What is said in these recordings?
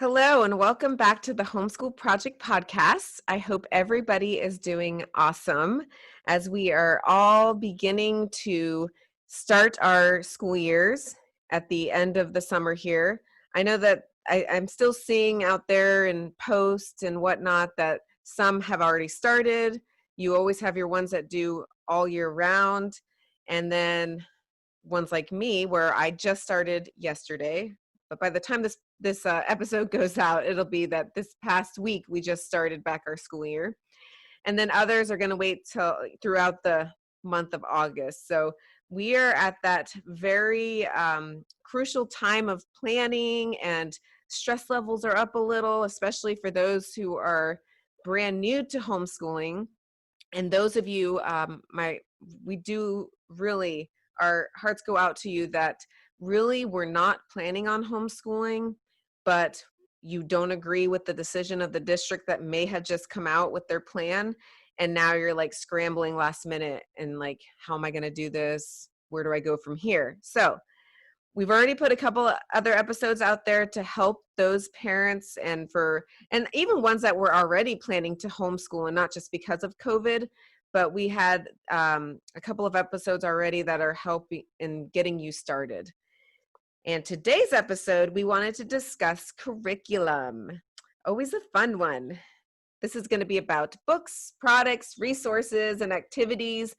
Hello, and welcome back to the Homeschool Project Podcast. I hope everybody is doing awesome as we are all beginning to start our school years at the end of the summer here. I know that I'm still seeing out there in posts and whatnot that some have already started. You always have your ones that do all year round, and then ones like me where I just started yesterday. But by the time this episode goes out, it'll be that this past week we just started back our school year, and then others are going to wait till throughout the month of August. So we are at that very crucial time of planning, and stress levels are up a little, especially for those who are brand new to homeschooling. And those of you, we do really, our hearts go out to you that really were not planning on homeschooling, but you don't agree with the decision of the district that may have just come out with their plan. And now you're like scrambling last minute and like, how am I going to do this? Where do I go from here? So we've already put a couple of other episodes out there to help those parents and even ones that were already planning to homeschool, and not just because of COVID, but we had a couple of episodes already that are helping in getting you started. And today's episode, we wanted to discuss curriculum. Always a fun one. This is going to be about books, products, resources, and activities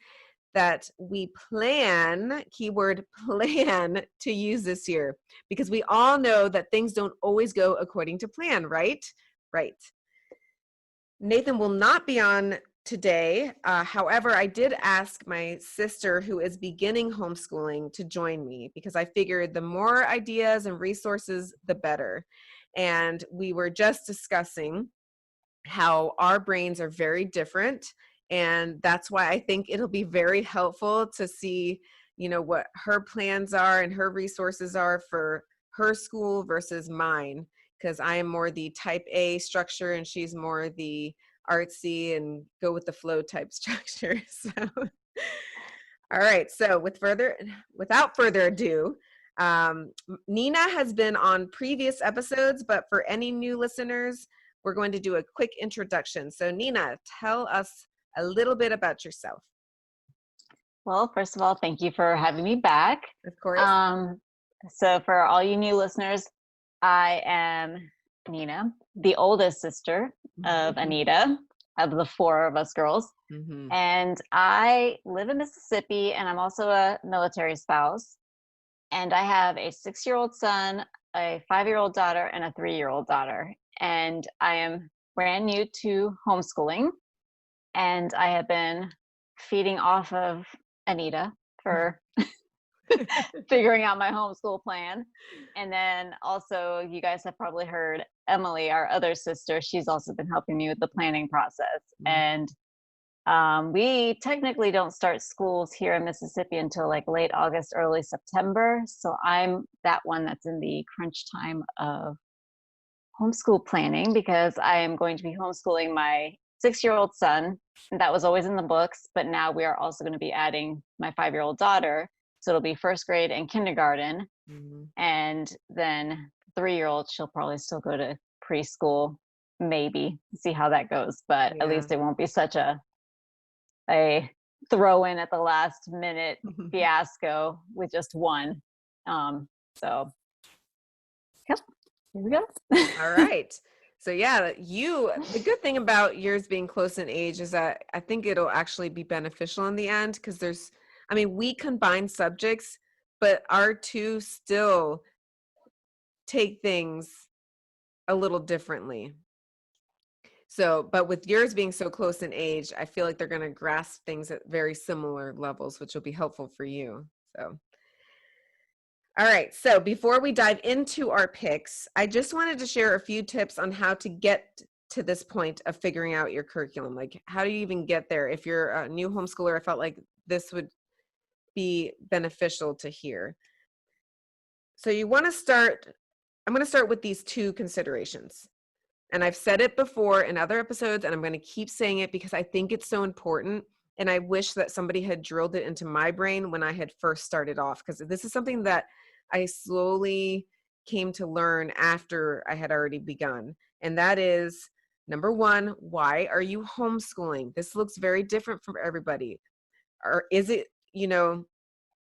that we plan, keyword plan, to use this year, because we all know that things don't always go according to plan, right? Right. Nathan will not be on today. However, I did ask my sister, who is beginning homeschooling, to join me because I figured the more ideas and resources, the better. And we were just discussing how our brains are very different. And that's why I think it'll be very helpful to see, what her plans are and her resources are for her school versus mine, because I am more the type A structure and she's more the artsy and go with the flow type structure. So, all right. So without further ado, Nina has been on previous episodes, but for any new listeners, we're going to do a quick introduction. So Nina, tell us a little bit about yourself. Well, first of all, thank you for having me back. Of course. So for all you new listeners, I am Nina, the oldest sister of Anita, of the four of us girls. Mm-hmm. And I live in Mississippi, and I'm also a military spouse. And I have a 6-year-old son, a 5-year-old daughter, and a 3-year-old daughter. And I am brand new to homeschooling. And I have been feeding off of Anita for figuring out my homeschool plan. And then also, you guys have probably heard Emily, our other sister, she's also been helping me with the planning process. Mm-hmm. And we technically don't start schools here in Mississippi until like late August, early September. So I'm that one that's in the crunch time of homeschool planning, because I am going to be homeschooling my 6-year-old son. And that was always in the books, but now we are also going to be adding my 5-year-old daughter. So it'll be first grade and kindergarten. Mm-hmm. And then 3-year-old, she'll probably still go to preschool, maybe see how that goes. But at least it won't be such a throw in at the last minute fiasco with just one. So yep, here we go. All right. So yeah, the good thing about yours being close in age is that I think it'll actually be beneficial in the end, because we combine subjects, but our two still take things a little differently. So, but with yours being so close in age, I feel like they're going to grasp things at very similar levels, which will be helpful for you. So, all right. So before we dive into our picks, I just wanted to share a few tips on how to get to this point of figuring out your curriculum. Like, how do you even get there? If you're a new homeschooler, I felt like this would be beneficial to hear. So I'm going to start with these two considerations. And I've said it before in other episodes, and I'm going to keep saying it because I think it's so important. And I wish that somebody had drilled it into my brain when I had first started off, because this is something that I slowly came to learn after I had already begun. And that is, number one, why are you homeschooling? This looks very different from everybody. Or is it,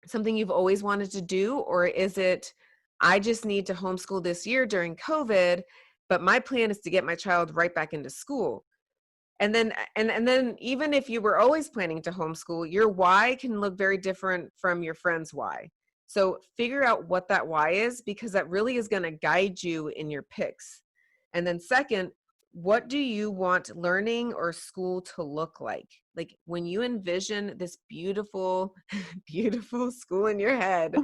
something you've always wanted to do? Or is it, I just need to homeschool this year during COVID, but my plan is to get my child right back into school? And then even if you were always planning to homeschool, your why can look very different from your friend's why. So figure out what that why is, because that really is going to guide you in your picks. And then second, what do you want learning or school to look like? Like when you envision this beautiful, beautiful school in your head,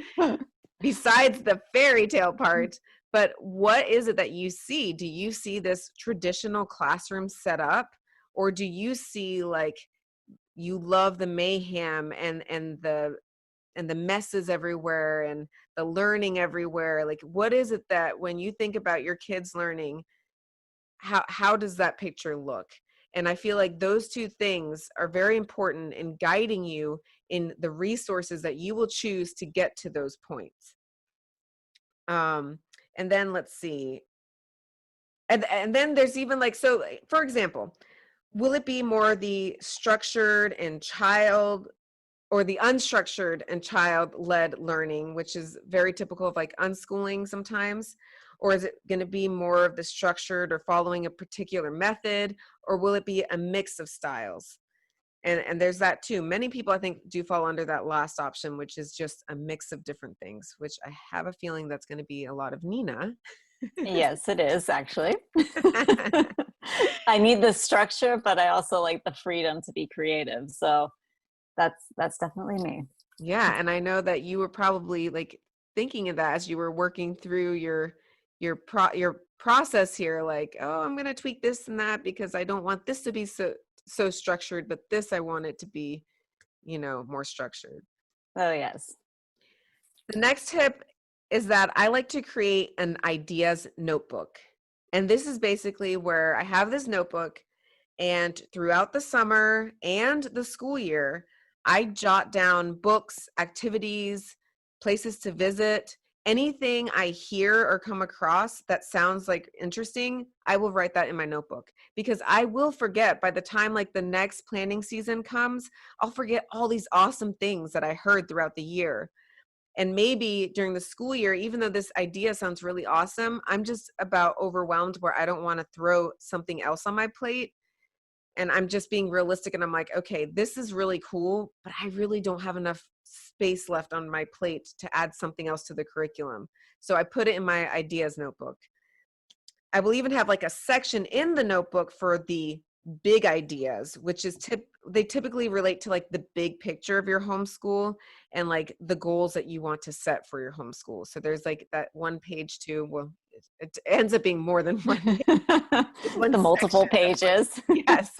besides the fairy tale part, but what is it that you see? Do you see this traditional classroom setup? Or do you see like you love the mayhem and the messes everywhere and the learning everywhere? Like what is it that when you think about your kids learning, how does that picture look? And I feel like those two things are very important in guiding you in the resources that you will choose to get to those points. And then let's see. And then there's even like, so for example, will it be more the structured and child, or the unstructured and child-led learning, which is very typical of like unschooling sometimes? Or is it going to be more of the structured or following a particular method? Or will it be a mix of styles? And there's that too. Many people I think do fall under that last option, which is just a mix of different things, which I have a feeling that's going to be a lot of Nina. Yes, it is actually. I need the structure, but I also like the freedom to be creative. So that's definitely me. Yeah, and I know that you were probably like thinking of that as you were working through your process here, like, oh, I'm gonna tweak this and that because I don't want this to be so structured, but this I want it to be, more structured. Oh, yes. The next tip is that I like to create an ideas notebook. And this is basically where I have this notebook, and throughout the summer and the school year, I jot down books, activities, places to visit, anything I hear or come across that sounds like interesting, I will write that in my notebook, because I will forget by the time like the next planning season comes. I'll forget all these awesome things that I heard throughout the year. And maybe during the school year, even though this idea sounds really awesome, I'm just about overwhelmed where I don't want to throw something else on my plate. And I'm just being realistic, and I'm like, okay, this is really cool, but I really don't have enough space left on my plate to add something else to the curriculum. So I put it in my ideas notebook. I will even have like a section in the notebook for the big ideas, which is they typically relate to like the big picture of your homeschool and like the goals that you want to set for your homeschool. So there's like that one page too. Well, it ends up being more than one page. It's one The multiple section. pages. Yes.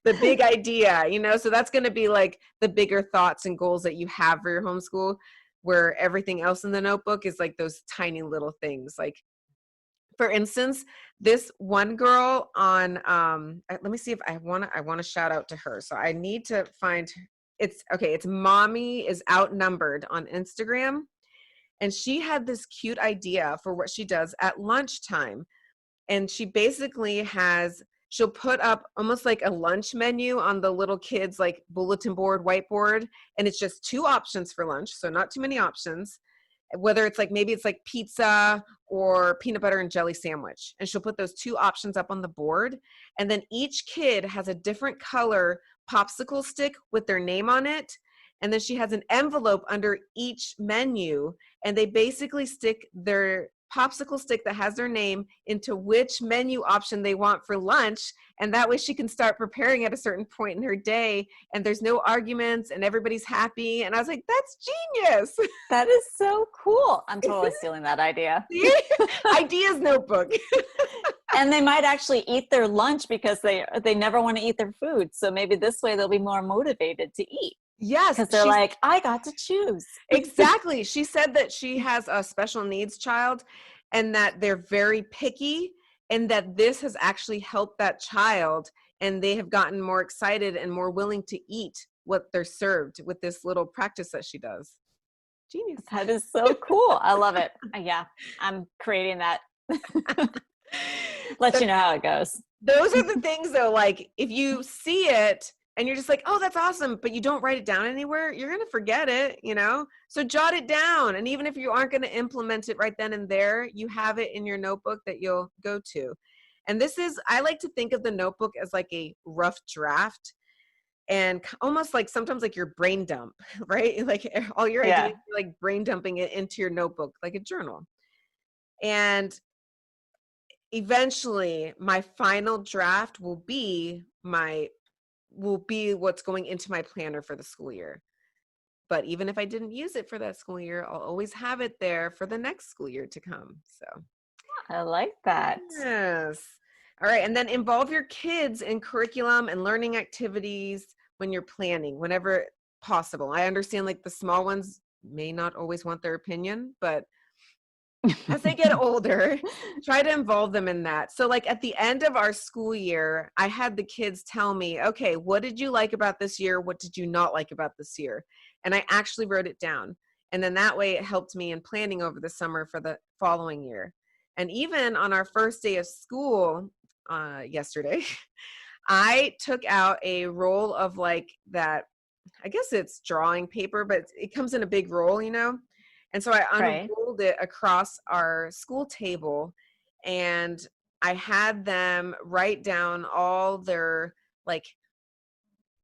The big idea, so that's going to be like the bigger thoughts and goals that you have for your homeschool, where everything else in the notebook is like those tiny little things. Like, for instance, this one girl on let me see if I want to shout out to her. So I need to find, it's Mommy is Outnumbered on Instagram, and she had this cute idea for what she does at lunchtime. And she basically she'll put up almost like a lunch menu on the little kids like bulletin board, whiteboard, and it's just two options for lunch, so not too many options, whether it's like maybe it's like pizza or peanut butter and jelly sandwich. And she'll put those two options up on the board. And then each kid has a different color popsicle stick with their name on it. And then she has an envelope under each menu. And they basically stick their popsicle stick that has their name into which menu option they want for lunch. And that way she can start preparing at a certain point in her day, and there's no arguments and everybody's happy. And I was like, that's genius. That is so cool. I'm totally stealing that idea. Ideas notebook. And they might actually eat their lunch because they never want to eat their food. So maybe this way they'll be more motivated to eat. Yes. Because they're like, I got to choose. Exactly. She said that she has a special needs child and that they're very picky, and that this has actually helped that child, and they have gotten more excited and more willing to eat what they're served with this little practice that she does. Genius. That is so cool. I love it. Yeah, I'm creating that. Let So you know how it goes. those are the things though, like if you see it and you're just like, oh, that's awesome, but you don't write it down anywhere, you're going to forget it, So jot it down. And even if you aren't going to implement it right then and there, you have it in your notebook that you'll go to. And I like to think of the notebook as like a rough draft and almost like sometimes like your brain dump, right? Like all your ideas, Yeah. you're like brain dumping it into your notebook, like a journal. And eventually my final draft will be what's going into my planner for the school year. But even if I didn't use it for that school year, I'll always have it there for the next school year to come. So, I like that. yes. All right. And then involve your kids in curriculum and learning activities when you're planning, whenever possible. I understand like the small ones may not always want their opinion, but as they get older, try to involve them in that. So like at the end of our school year, I had the kids tell me, okay, what did you like about this year? What did you not like about this year? And I actually wrote it down. And then that way it helped me in planning over the summer for the following year. And even on our first day of school yesterday, I took out a roll of like that, I guess it's drawing paper, but it comes in a big roll. And so I Right. unrolled it across our school table and I had them write down all their, like,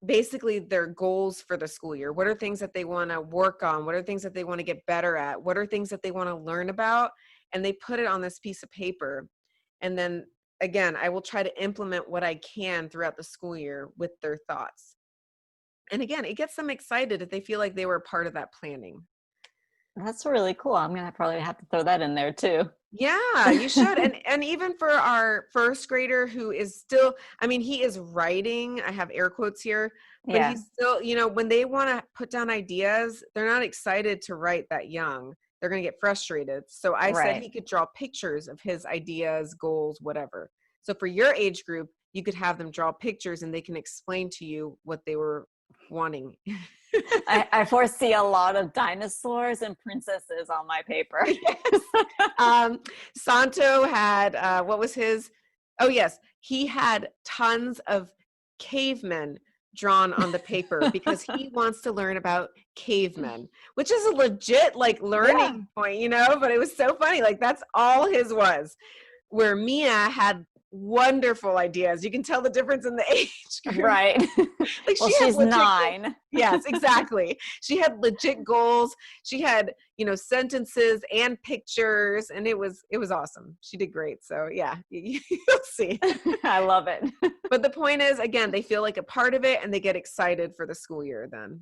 basically their goals for the school year. What are things that they want to work on? What are things that they want to get better at? What are things that they want to learn about? And they put it on this piece of paper. And then again, I will try to implement what I can throughout the school year with their thoughts. And again, it gets them excited if they feel like they were part of that planning. That's really cool. I'm gonna probably have to throw that in there too. Yeah, you should. And even for our first grader who is still, I mean, he is writing, I have air quotes here, but Yeah. he's still, when they want to put down ideas, they're not excited to write that young. They're going to get frustrated. So I said Right. he could draw pictures of his ideas, goals, whatever. So for your age group, you could have them draw pictures and they can explain to you what they were wanting. I foresee a lot of dinosaurs and princesses on my paper. Yes. Santo had, what was his? Oh, yes. He had tons of cavemen drawn on the paper because he wants to learn about cavemen, which is a legit like Yeah. learning point, but it was so funny. Like that's all his was. Where Mia had wonderful ideas. You can tell the difference in the age group. Right. Like Well, she had she's legit goals. 9. Yes, exactly. She had legit goals. She had, sentences and pictures, and it was awesome. She did great. So yeah, you'll see. I love it. But the point is, again, they feel like a part of it and they get excited for the school year then.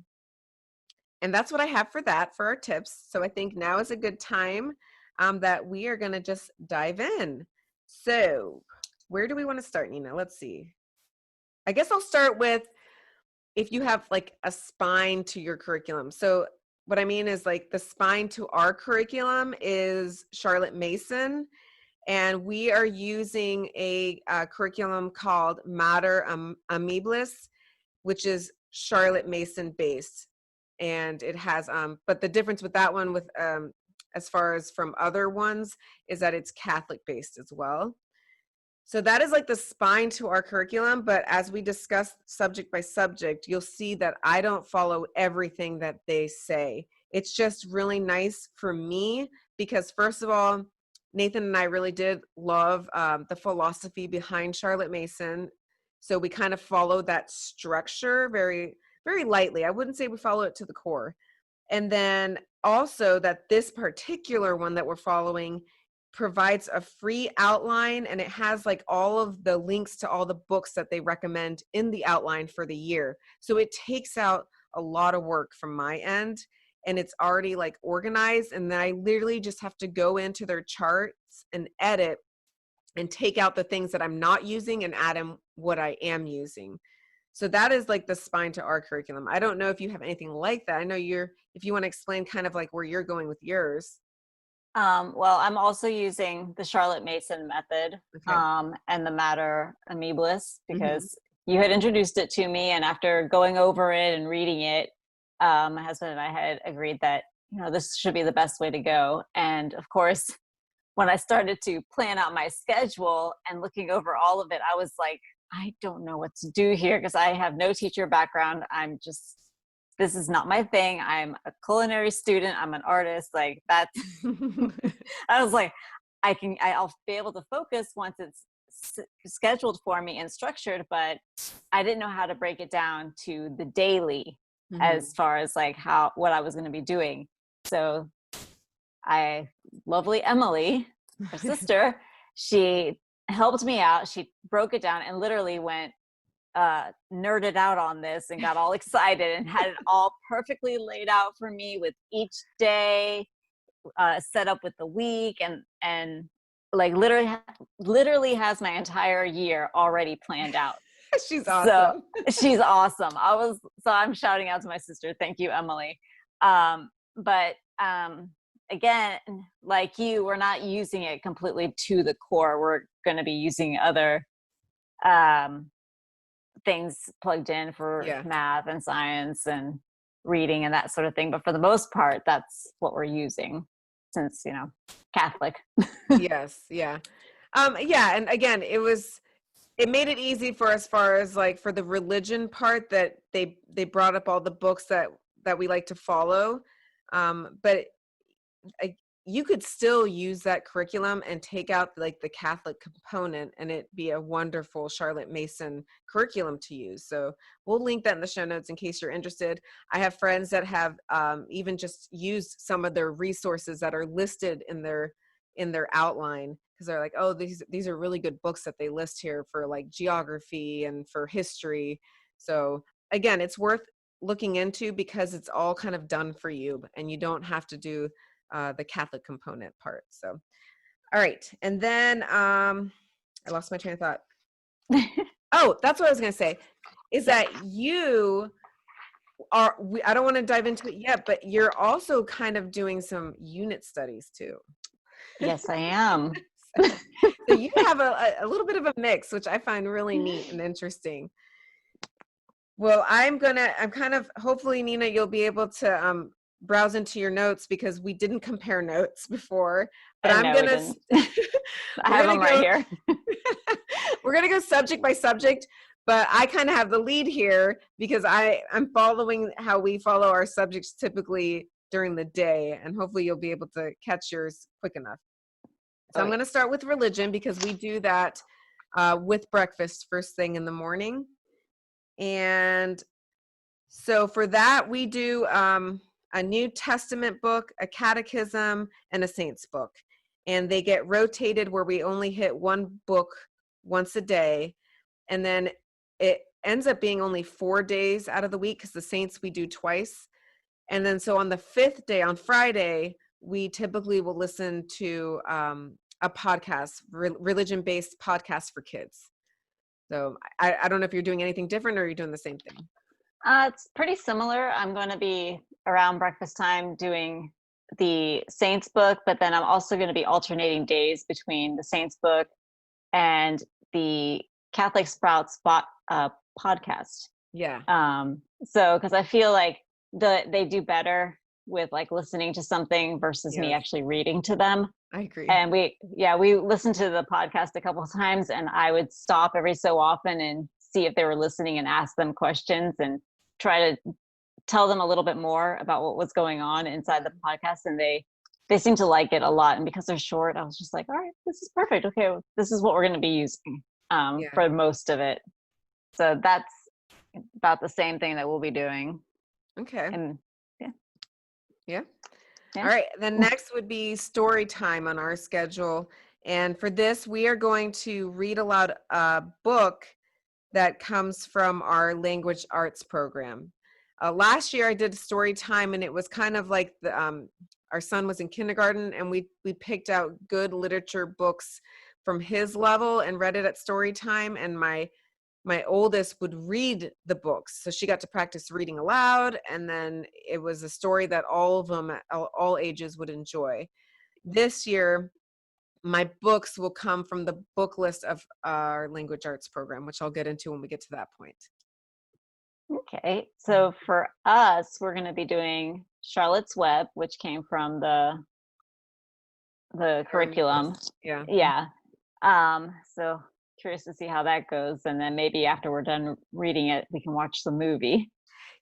And that's what I have for that for our tips. So I think now is a good time that we are going to just dive in. So where do we want to start, Nina? Let's see. I guess I'll start with if you have like a spine to your curriculum. So what I mean is like the spine to our curriculum is Charlotte Mason, and we are using a curriculum called Mater Amabilis, which is Charlotte Mason based. And it has, but the difference with that one with, as far as from other ones is that it's Catholic based as well. So that is like the spine to our curriculum. But as we discuss subject by subject, you'll see that I don't follow everything that they say. It's just really nice for me because, first of all, Nathan and I really did love the philosophy behind Charlotte Mason. So we kind of follow that structure very, very lightly. I wouldn't say we follow it to the core. And then also that this particular one that we're following provides a free outline, and it has like all of the links to all the books that they recommend in the outline for the year. So it takes out a lot of work from my end, and it's already like organized, and then I literally just have to go into their charts and edit and take out the things that I'm not using and add in what I am using. So that is like the spine to our curriculum. I don't know if you have anything like that. I know if you want to explain kind of like where you're going with yours. Well, I'm also using the Charlotte Mason method, Okay. and the Mater Amabilis Mm-hmm. because you had introduced it to me, and after going over it and reading it, my husband and I had agreed that this should be the best way to go. And of course, when I started to plan out my schedule and looking over all of it, I was like, I don't know what to do here because I have no teacher background. This is not my thing. I'm a culinary student. I'm an artist. Like that's, I was like, I'll be able to focus once it's scheduled for me and structured, but I didn't know how to break it down to the daily as far as like what I was going to be doing. So lovely Emily, her sister, she helped me out. She broke it down and literally went nerded out on this and got all excited and had it all perfectly laid out for me with each day set up with the week and like literally has my entire year already planned out. She's So awesome. she's awesome. So I'm shouting out to my sister. Thank you, Emily. But again, like you, we're not using it completely to the core. We're going to be using other things plugged in for math and science and reading and that sort of thing. But for the most part, that's what we're using since, Catholic. Yes. Yeah. Yeah. And again, it made it easy for as far as like for the religion part that they brought up all the books that we like to follow. But you could still use that curriculum and take out like the Catholic component and it be a wonderful Charlotte Mason curriculum to use. So we'll link that in the show notes in case you're interested. I have friends that have even just used some of their resources that are listed in their outline because they're like, oh, these are really good books that they list here for like geography and for history. So again, it's worth looking into because it's all kind of done for you and you don't have to do the Catholic component part. So, all right. And then I lost my train of thought. Oh, that's what I was going to say is that you I don't want to dive into it yet, but you're also kind of doing some unit studies too. Yes, I am. So you have a little bit of a mix, which I find really neat and interesting. Well, I'm kind of, hopefully, Nina, you'll be able to browse into your notes because we didn't compare notes before, but I'm going to, I have them right here. We're going to go subject by subject, but I kind of have the lead here because I'm following how we follow our subjects typically during the day, and hopefully you'll be able to catch yours quick enough. So I'm going to start with religion because we do that with breakfast first thing in the morning. And so for that, we do a New Testament book, a catechism, and a saints book. And they get rotated where we only hit one book once a day. And then it ends up being only 4 days out of the week because the saints we do twice. And then so on the 5th day, on Friday, we typically will listen to a podcast, religion-based podcast for kids. So I don't know if you're doing anything different or you're doing the same thing. It's pretty similar. I'm going to be around breakfast time doing the Saints book, but then I'm also going to be alternating days between the Saints book and the Catholic Sprouts podcast. Yeah. So because I feel like they do better with like listening to something versus me actually reading to them. I agree. And we listened to the podcast a couple of times and I would stop every so often and see if they were listening and ask them questions and try to tell them a little bit more about what was going on inside the podcast. And they seem to like it a lot. And because they're short, I was just like, all right, this is perfect. Okay, this is what we're going to be using for most of it. So that's about the same thing that we'll be doing. Okay. And yeah. All right. Then next would be story time on our schedule. And for this, we are going to read aloud a book that comes from our language arts program. Last year I did story time and it was kind of like our son was in kindergarten and we picked out good literature books from his level and read it at story time, and my oldest would read the books. So she got to practice reading aloud, and then it was a story that all of them, all ages, would enjoy. This year, my books will come from the book list of our language arts program, which I'll get into when we get to that point. Okay. So for us, we're going to be doing Charlotte's Web, which came from the Learning curriculum. list. Yeah. Yeah. So curious to see how that goes, and then maybe after we're done reading it, we can watch the movie.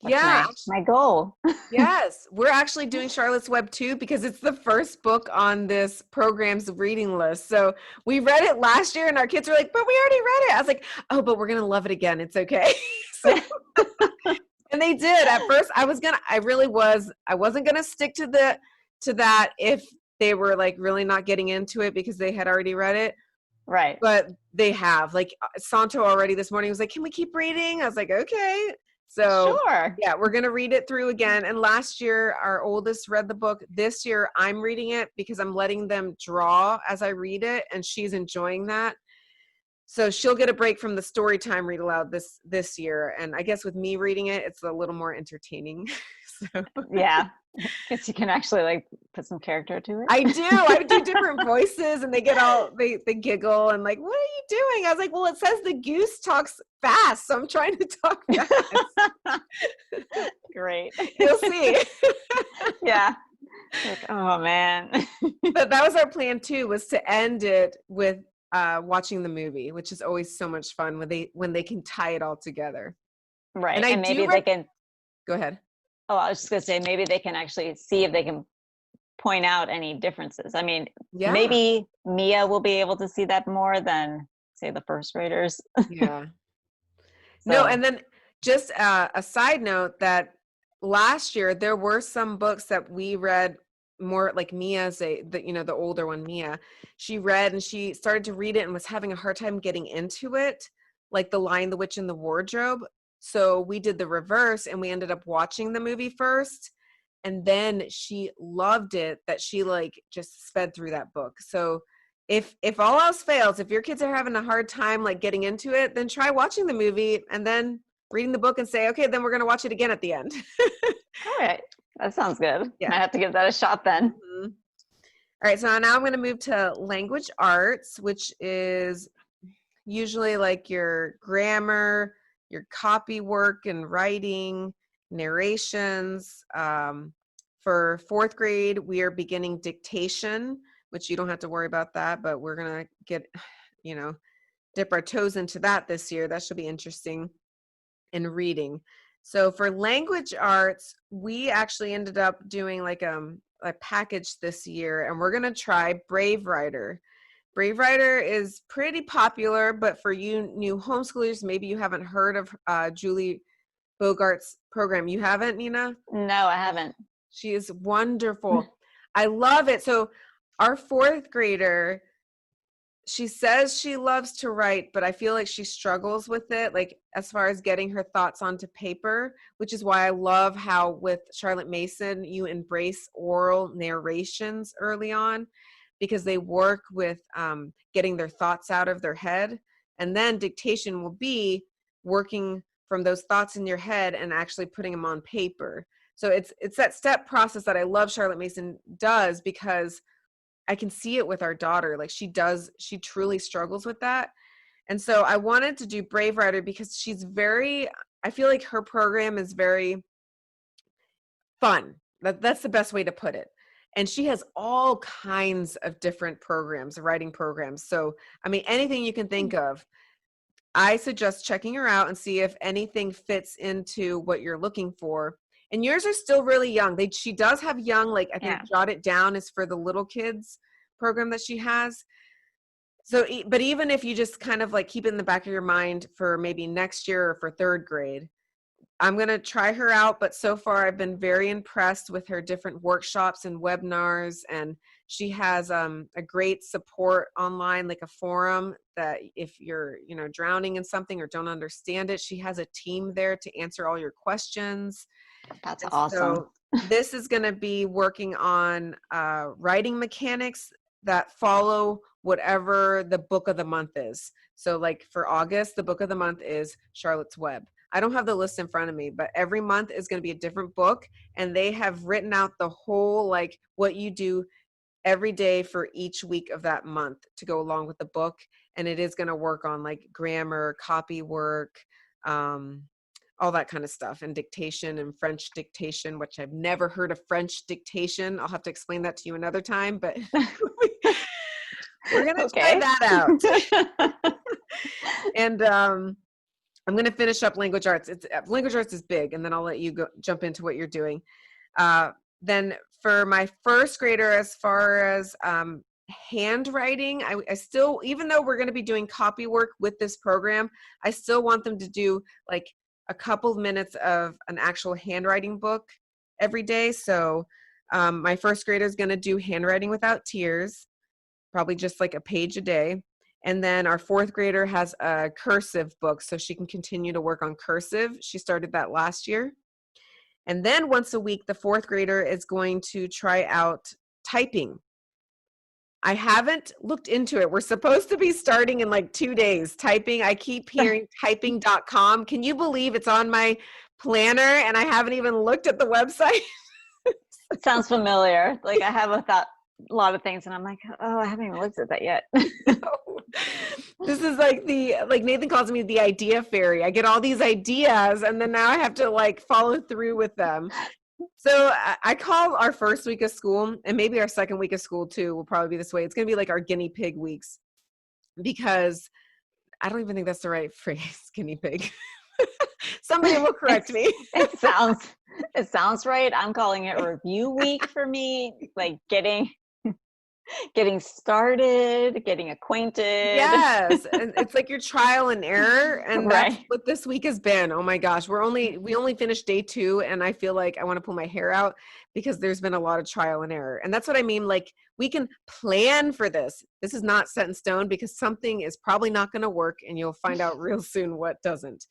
That's Yeah. my goal. Yes, we're actually doing Charlotte's Web too because it's the first book on this program's reading list. So we read it last year and our kids were like, but we already read it. I was like, oh, but we're going to love it again. It's okay. So, and they did. At first I wasn't going to stick to that if they were like really not getting into it because they had already read it. Right. But they have. Like Santo already this morning was like, can we keep reading? I was like, okay. So Sure. yeah, we're going to read it through again. And last year, our oldest read the book. This year, I'm reading it because I'm letting them draw as I read it, and she's enjoying that. So she'll get a break from the story time read aloud this year. And I guess with me reading it, it's a little more entertaining. So Yeah. Because you can actually like put some character to it. I do different voices and they get all they giggle and like, what are you doing? I was like, well, it says the goose talks fast, so I'm trying to talk fast. Great. You'll see. Yeah. Like, oh man. But that was our plan too, was to end it with watching the movie, which is always so much fun when they can tie it all together. Right. And I And maybe do they can, go ahead. oh, I was just gonna say maybe they can actually see if they can point out any differences. I mean, Yeah. maybe Mia will be able to see that more than say the first graders. Yeah. No, So and then just a side note that last year there were some books that we read more like the older one, Mia, she read and she started to read it and was having a hard time getting into it, like The Lion, the Witch, and the Wardrobe. So we did the reverse and we ended up watching the movie first. And then she loved it that she like just sped through that book. So if all else fails, if your kids are having a hard time like getting into it, then try watching the movie and then reading the book and say, okay, then we're going to watch it again at the end. all right. That sounds good. I Yeah. have to give that a shot then. Mhm. All right. So now I'm going to move to language arts, which is usually like your grammar, your copy work and writing, narrations. For fourth grade, we are beginning dictation, which you don't have to worry about that, but we're going to get, you know, dip our toes into that this year. That should be interesting. In reading. So for language arts, we actually ended up doing like a package this year, and we're going to try Brave Writer. Brave Writer is pretty popular, but for you new homeschoolers, maybe you haven't heard of Julie Bogart's program. You haven't, Nina? No, I haven't. She is wonderful. I love it. So our fourth grader, she says she loves to write, but I feel like she struggles with it, like as far as getting her thoughts onto paper, which is why I love how with Charlotte Mason, you embrace oral narrations early on because they work with getting their thoughts out of their head. And then dictation will be working from those thoughts in your head and actually putting them on paper. So it's that step process that I love Charlotte Mason does because I can see it with our daughter. Like she truly struggles with that. And so I wanted to do Brave Writer because I feel like her program is very fun. That's the best way to put it. And she has all kinds of different programs, writing programs. So, I mean, anything you can think of. I suggest checking her out and see if anything fits into what you're looking for. And yours are still really young. She does have young, like I think Yeah. Jot It Down is for the little kids program that she has. So, but even if you just kind of like keep it in the back of your mind for maybe next year or for third grade, I'm going to try her out. But so far I've been very impressed with her different workshops and webinars. And she has a great support online, like a forum that if you're, drowning in something or don't understand it, she has a team there to answer all your questions. That's And awesome. so this is going to be working on writing mechanics that follow whatever the book of the month is. So like for August, the book of the month is Charlotte's Web. I don't have the list in front of me, but every month is going to be a different book. And they have written out the whole, like what you do every day for each week of that month to go along with the book. And it is going to work on like grammar, copy work, all that kind of stuff, and dictation and French dictation, which I've never heard of French dictation. I'll have to explain that to you another time, but we're going to try Okay. that out. And I'm going to finish up language arts. Language arts is big, and then I'll let you jump into what you're doing. Then for my first grader, as far as handwriting, I still, even though we're going to be doing copy work with this program, I still want them to do like a couple of minutes of an actual handwriting book every day. So my first grader is going to do handwriting without tears, probably just like a page a day. And then our fourth grader has a cursive book, so she can continue to work on cursive. She started that last year. And then once a week, the fourth grader is going to try out typing. I haven't looked into it. We're supposed to be starting in like 2 days. Typing, I keep hearing typing.com. Can you believe it's on my planner and I haven't even looked at the website? It sounds familiar. Like I have a lot of things and I'm like, oh, I haven't even looked at that yet. This is like Nathan calls me the idea fairy. I get all these ideas and then now I have to like follow through with them. So I call our first week of school, and maybe our second week of school too will probably be this way. It's going to be like our guinea pig weeks, because I don't even think that's the right phrase, guinea pig. Somebody will correct me. It sounds right. I'm calling it review week for me, like getting started, getting acquainted. Yes, and it's like your trial and error, and that's Right. what this week has been. Oh my gosh, we only finished day 2, and I feel like I want to pull my hair out because there's been a lot of trial and error. And that's what I mean, like we can plan for this. This is not set in stone, because something is probably not going to work, and you'll find out real soon what doesn't.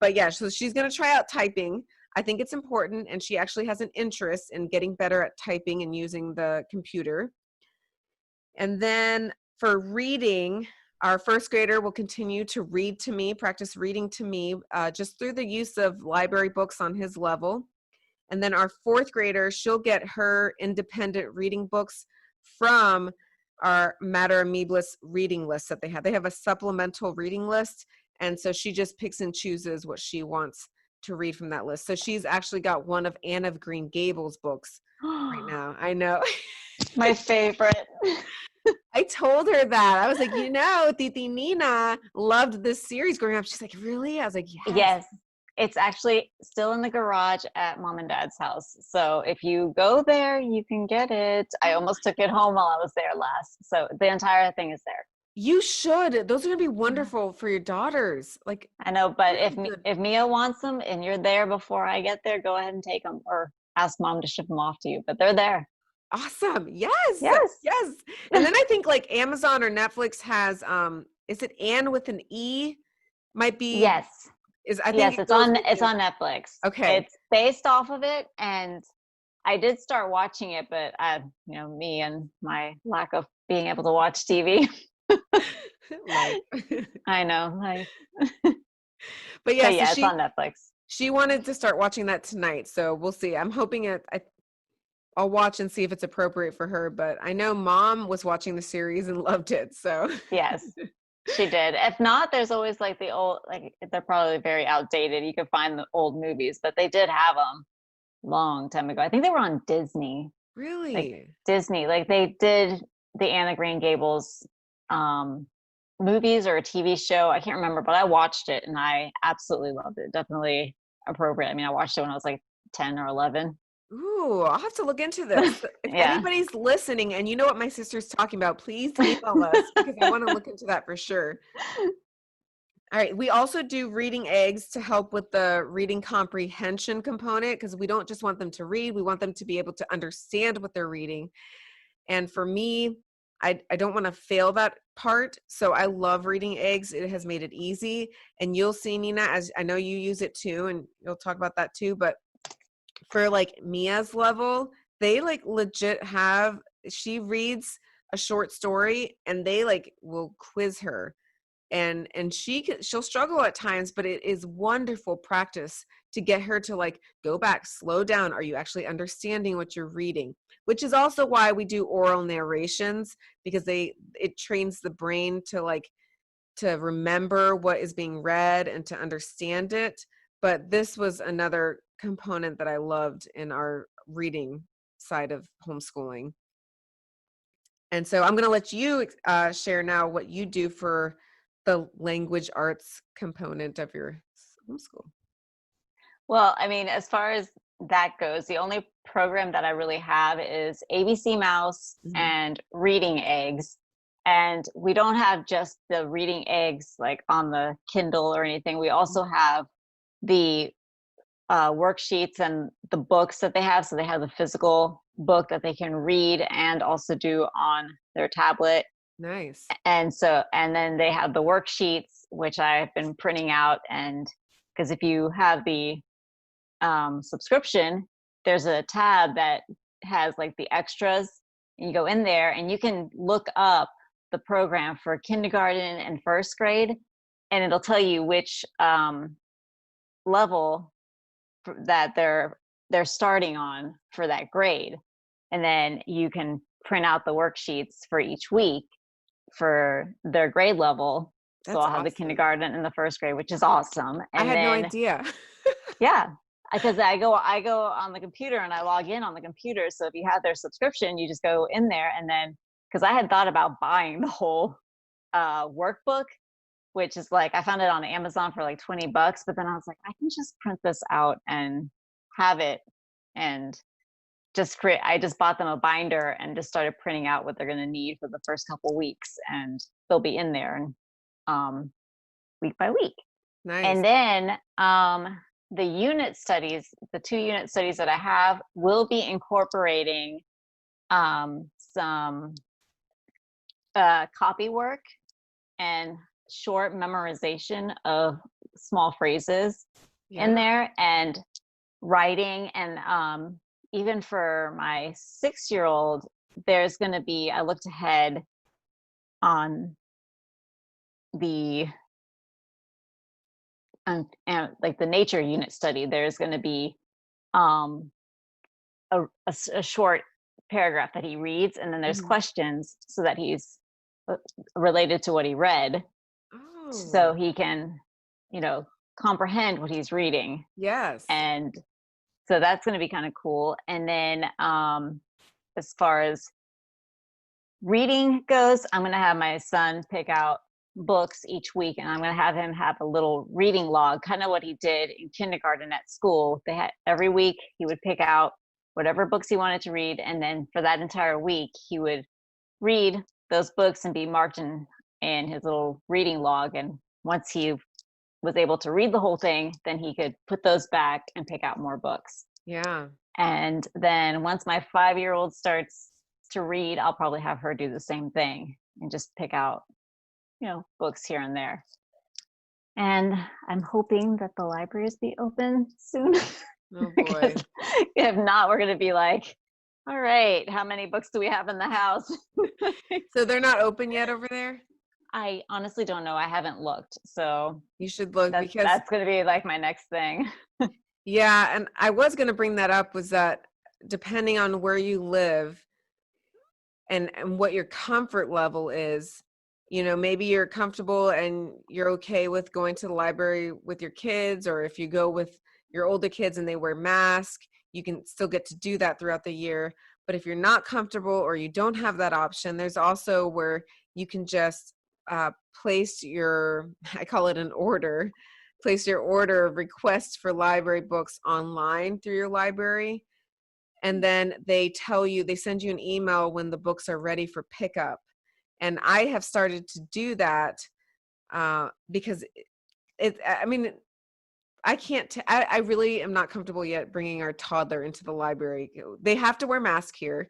But yeah, so she's going to try out typing. I think it's important, and she actually has an interest in getting better at typing and using the computer. And then for reading, our first grader will continue to read to me, practice reading to me, just through the use of library books on his level. And then our fourth grader, she'll get her independent reading books from our Matter Amoebless reading list that they have. They have a supplemental reading list, and so she just picks and chooses what she wants to read from that list. So she's actually got one of Anne of Green Gables books right now. I know. My favorite. I told her that. I was like, Titi Nina loved this series growing up. She's like, really? I was like, yes. Yes. It's actually still in the garage at mom and dad's house. So if you go there, you can get it. I almost took it home while I was there last. So the entire thing is there. You should. Those are going to be wonderful for your daughters. Like, I know, but really if Mia wants them and you're there before I get there, go ahead and take them, or ask mom to ship them off to you. But they're there. awesome. Yes. Yes. Yes. And then I think like Amazon or Netflix has, is it Anne with an E? Might be. Yes. I think yes, it's on Netflix. Okay. It's based off of it, and I did start watching it, but me and my lack of being able to watch TV. I know. But yeah, it's on Netflix. She wanted to start watching that tonight, so we'll see. I'm hoping I'll watch and see if it's appropriate for her, but I know mom was watching the series and loved it, so. Yes, she did. If not, there's always like the old, like they're probably very outdated. You could find the old movies, but they did have them long time ago. I think they were on Disney. Really? Like Disney, like they did the Anne of Green Gables movies or a TV show. I can't remember, but I watched it and I absolutely loved it. Definitely appropriate. I mean, I watched it when I was like 10 or 11. Ooh, I'll have to look into this. If Yeah. anybody's listening and you know what my sister's talking about, please email us, because I want to look into that for sure. All right. We also do reading eggs to help with the reading comprehension component, because we don't just want them to read. We want them to be able to understand what they're reading. And for me, I don't want to fail that part. So I love reading eggs. It has made it easy. And you'll see, Nina, as I know you use it too, and you'll talk about that too. But for like Mia's level, they like legit she reads a short story and they like will quiz her. And she'll struggle at times, but it is wonderful practice to get her to like go back, slow down. Are you actually understanding what you're reading? Which is also why we do oral narrations, because it trains the brain to remember what is being read and to understand it. but this was another component that I loved in our reading side of homeschooling. And so I'm going to let you share now what you do for the language arts component of your homeschool. Well, I mean, as far as that goes, the only program that I really have is ABC Mouse Mhm. and Reading Eggs. And we don't have just the Reading Eggs like on the Kindle or anything. We also have the worksheets and the books that they have. So they have the physical book that they can read and also do on their tablet. Nice. And then they have the worksheets, which I've been printing out. And because if you have the subscription, there's a tab that has like the extras, and you go in there and you can look up the program for kindergarten and first grade, and it'll tell you which level that they're starting on for that grade, and then you can print out the worksheets for each week for their grade level. So That's I'll have the awesome. kindergarten and the first grade, which is awesome. I And had no then idea. yeah, because I go on the computer and I log in on the computer. So if you have their subscription, you just go in there, and then because I had thought about buying the whole workbook, which is like I found it on Amazon for like $20, but then I was like, I can just print this out and have it and just create. I just bought them a binder and just started printing out what they're going to need for the first couple weeks, and they'll be in there and week by week. Nice. And then the unit studies, the 2 unit studies that I have, will be incorporating some copy work and short memorization of small phrases in Yeah. there, and writing. And even for my 6-year-old, there's going to be, I looked ahead on the and like the nature unit study, there's going to be um, a short paragraph that he reads, and then there's Mhm. questions so that he's uh, related to what he read, Oh, so he can, you know, comprehend what he's reading. yes. And so that's going to be kind of cool. And then as far as reading goes, I'm going to have my son pick out books each week, and I'm going to have him have a little reading log, kind of what he did in kindergarten at school. They had every week he would pick out whatever books he wanted to read, and then for that entire week he would read those books and be marked in his little reading log. And once he was able to read the whole thing, then he could put those back and pick out more books. Yeah. And then once my 5-year-old starts to read, I'll probably have her do the same thing and just pick out, books here and there. And I'm hoping that the libraries be open soon. Oh Because boy. if not, we're going to be like, all right, how many books do we have in the house? So they're not open yet over there? I honestly don't know. I haven't looked. So You should look that's because that's going to be like my next thing. yeah, and I was going to bring that up was that depending on where you live and what your comfort level is, maybe you're comfortable and you're okay with going to the library with your kids, or if you go with your older kids and they wear masks, you can still get to do that throughout the year. But if you're not comfortable or you don't have that option, there's also where you can just place your, I call it an order, place your order of request for library books online through your library, and then they send you an email when the books are ready for pickup. And I have started to do that because I mean, I really am not comfortable yet bringing our toddler into the library. They have to wear masks here,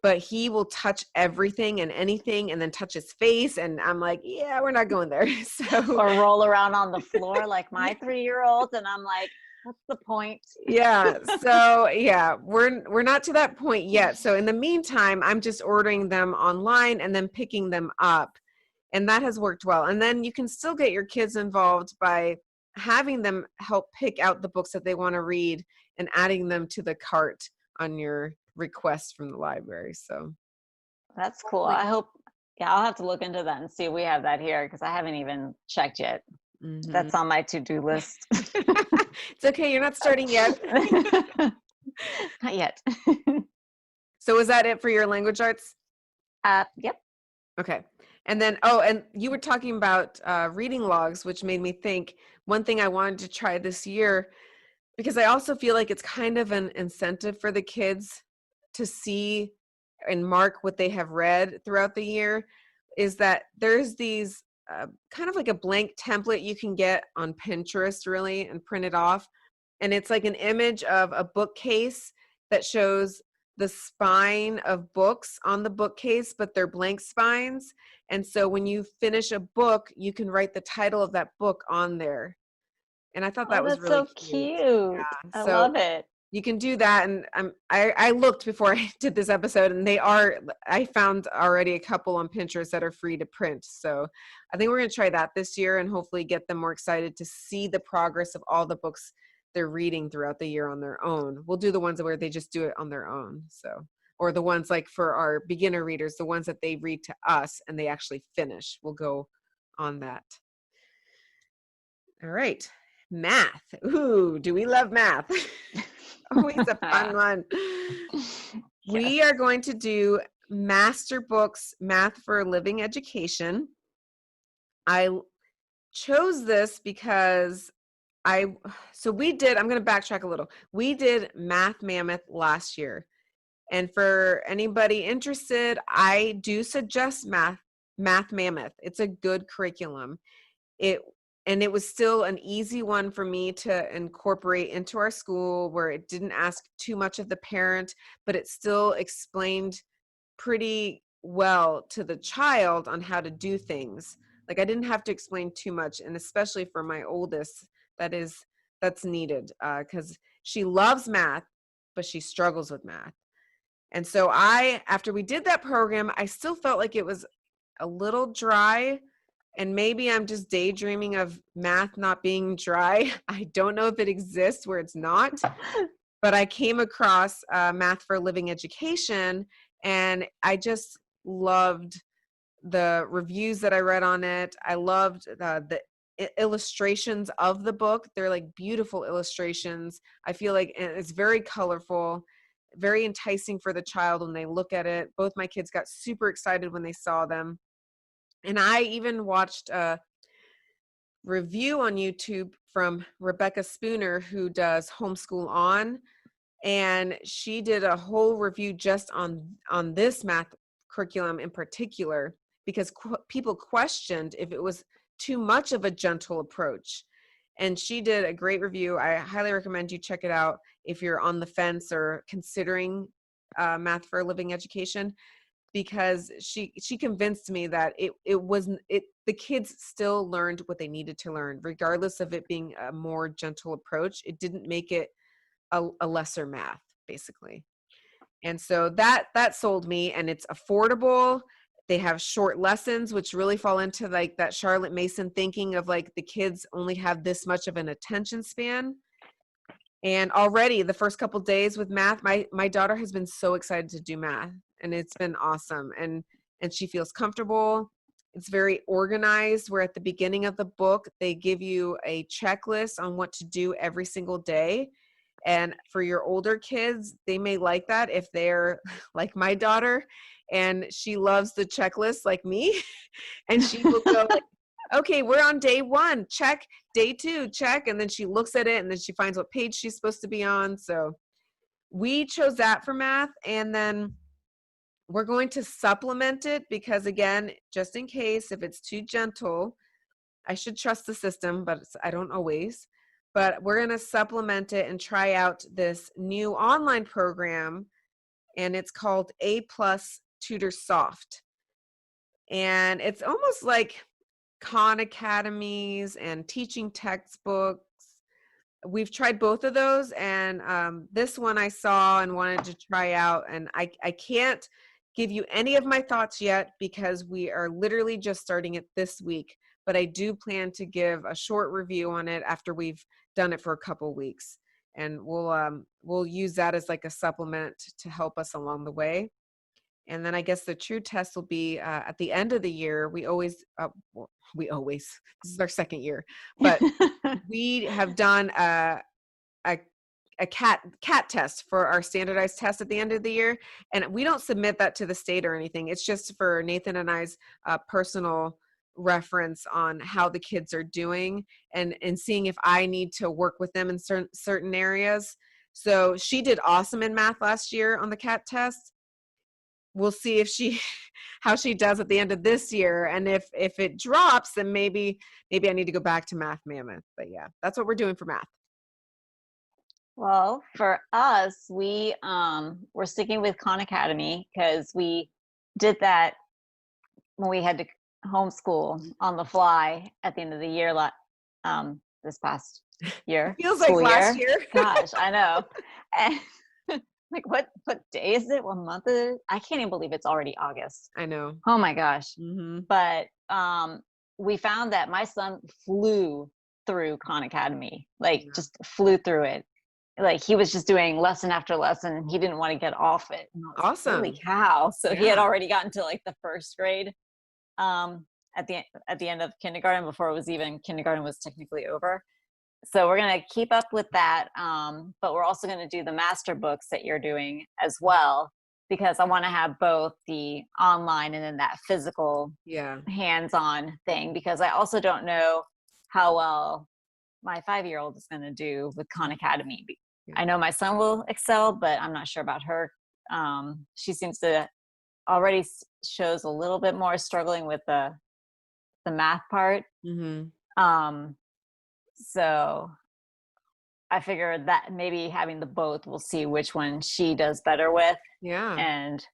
but he will touch everything and anything and then touch his face, and I'm like, yeah, we're not going there. So Or roll around on the floor like my 3-year-old, and I'm like, what's the point? yeah, so yeah, we're not to that point yet. So in the meantime, I'm just ordering them online and then picking them up, and that has worked well. And then you can still get your kids involved by having them help pick out the books that they want to read and adding them to the cart on your request from the library. So That's cool. like, I hope, yeah, I'll have to look into that and see if we have that here because I haven't even checked yet. Mhm. That's on my to-do list. It's okay, you're not starting yet. Not yet. So is that it for your language arts? Yep. Okay. And then, oh, and you were talking about reading logs, which made me think one thing I wanted to try this year, because I also feel like it's kind of an incentive for the kids to see and mark what they have read throughout the year, is that there's these kind of like a blank template you can get on Pinterest, really, and print it off. And it's like an image of a bookcase that shows the spine of books on the bookcase, but they're blank spines. And so when you finish a book, you can write the title of that book on there. And I thought Oh, that was that's really so cute. cute. Yeah. I So love it. you can do that. And I looked before I did this episode, and I found already a couple on Pinterest that are free to print. So I think we're going to try that this year and hopefully get them more excited to see the progress of all the books they're reading throughout the year on their own. We'll do the ones where they just do it on their own. So, or the ones like for our beginner readers, the ones that they read to us and they actually finish, we'll go on that. All right. Math. Ooh, do we love math? Always a fun one. Yes. We are going to do Master Books Math for a Living Education. I chose this because I'm going to backtrack a little. We did Math Mammoth last year. And for anybody interested, I do suggest Math Mammoth. It's a good curriculum. It and it was still an easy one for me to incorporate into our school, where it didn't ask too much of the parent, but it still explained pretty well to the child on how to do things. Like I didn't have to explain too much, and especially for my oldest, that's needed because she loves math, but she struggles with math. And so after we did that program, I still felt like it was a little dry, and maybe I'm just daydreaming of math not being dry. I don't know if it exists where it's not, but I came across Math for a Living Education, and I just loved the reviews that I read on it. I loved the illustrations of the book. They're like beautiful illustrations. I feel like it's very colorful, very enticing for the child when they look at it. Both my kids got super excited when they saw them. And I even watched a review on YouTube from Rebecca Spooner, who does Homeschool On, and she did a whole review just on this math curriculum in particular, because people questioned if it was too much of a gentle approach. And she did a great review. I highly recommend you check it out if you're on the fence or considering Math for a Living Education, because she convinced me that it wasn't it the kids still learned what they needed to learn, regardless of it being a more gentle approach. It didn't make it a lesser math, basically. And so that sold me, and it's affordable. They have short lessons, which really fall into like that Charlotte Mason thinking of like the kids only have this much of an attention span. And already the first couple days with math, my daughter has been so excited to do math, and it's been awesome. And she feels comfortable. It's very organized, where at the beginning of the book, they give you a checklist on what to do every single day. And for your older kids, they may like that if they're like my daughter and she loves the checklist like me. And she will go like, okay, we're on day 1, check. Day 2, check. And then she looks at it and then she finds what page she's supposed to be on. So we chose that for math. And then we're going to supplement it because, again, just in case if it's too gentle, I should trust the system, but I don't always. But we're going to supplement it and try out this new online program, and it's called A Plus Tutor Soft. And it's almost like Khan Academies and teaching textbooks. We've tried both of those, and this one I saw and wanted to try out, and I can't give you any of my thoughts yet because we are literally just starting it this week, but I do plan to give a short review on it after we've done it for a couple weeks, and we'll use that as like a supplement to help us along the way. And then I guess the true test will be at the end of the year. This is our second year, but we have done a a cat test for our standardized test at the end of the year, and we don't submit that to the state or anything. It's just for Nathan and I's personal reference on how the kids are doing, and seeing if I need to work with them in certain areas. So she did awesome in math last year on the cat test. We'll see if she how she does at the end of this year, and if it drops, then maybe I need to go back to Math Mammoth. But yeah, that's what we're doing for math. Well, for us, we're sticking with Khan Academy because we did that when we had to homeschool on the fly at the end of the year, this past year, Feels like school last year. year. Gosh, I know. And like, what day is it? What month is it? I can't even believe it's already August. I know. Oh my gosh. Mm-hmm. But we found that my son flew through Khan Academy, like just flew through it. Like he was just doing lesson after lesson. He didn't want to get off it. And I was like, Awesome. holy cow. So he had Yeah. already gotten to like the first grade at the end of kindergarten, before it was even kindergarten was technically over. So we're going to keep up with that. But we're also going to do the master books that you're doing as well, because I want to have both the online and then that physical hands-on thing, because I also don't know how well my 5-year-old is going to do with Khan Academy. I know my son will excel, but I'm not sure about her. She seems to already shows a little bit more struggling with the math part. Mm-hmm. So I figured that maybe having the both, we'll see which one she does better with. Yeah. And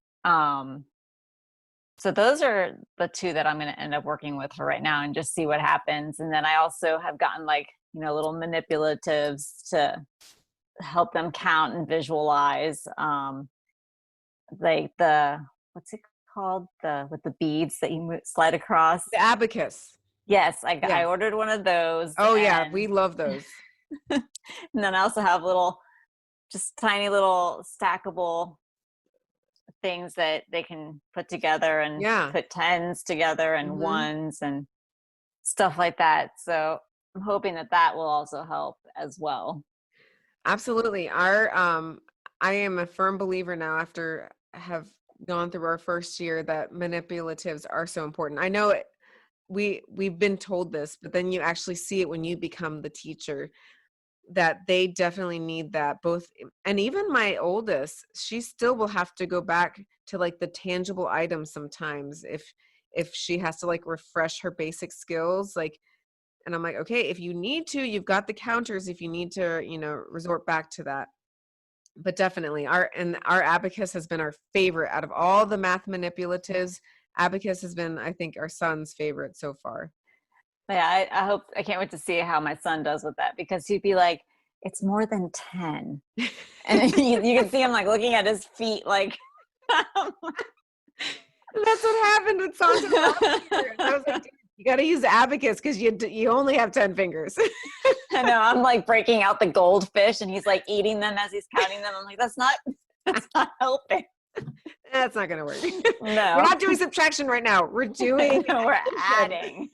so those are the two that I'm going to end up working with for right now and just see what happens. And then I also have gotten like, little manipulatives to help them count and visualize, like what's it called? With the beads that you slide across. The abacus. Yes, I ordered one of those. Oh yeah, we love those. And then I also have just tiny little stackable things that they can put together and put tens together and ones and stuff like that. So I'm hoping that will also help as well. Absolutely. I am a firm believer now, after have gone through our first year, that manipulatives are so important. I know we've been told this, but then you actually see it when you become the teacher, that they definitely need that. Both, and even my oldest, she still will have to go back to like the tangible items sometimes if she has to like refresh her basic skills, like. And I'm like, okay, if you need to, you've got the counters, if you need to, resort back to that. But definitely our abacus has been our favorite out of all the math manipulatives. Abacus has been, I think, our son's favorite so far. Yeah, I can't wait to see how my son does with that, because he'd be like, it's more than 10. And you can see him like looking at his feet like. That's what happened with Santa last year. I was like, you got to use abacus because you only have 10 fingers. I know. I'm like breaking out the goldfish and he's like eating them as he's counting them. I'm like, that's not helping. That's not going to work. No. We're not doing subtraction right now. We're doing. We're adding.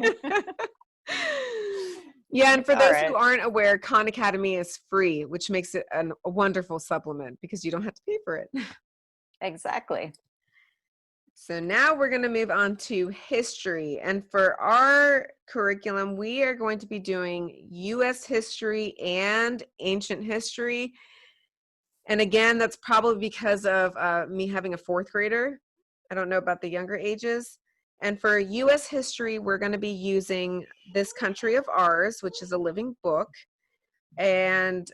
Yeah. And for those who aren't aware, Khan Academy is free, which makes it a wonderful supplement because you don't have to pay for it. Exactly. So now we're going to move on to history. And for our curriculum, we are going to be doing U.S. history and ancient history. And again, that's probably because of me having a fourth grader. I don't know about the younger ages. And for U.S. history, we're going to be using This Country of Ours, which is a living book. And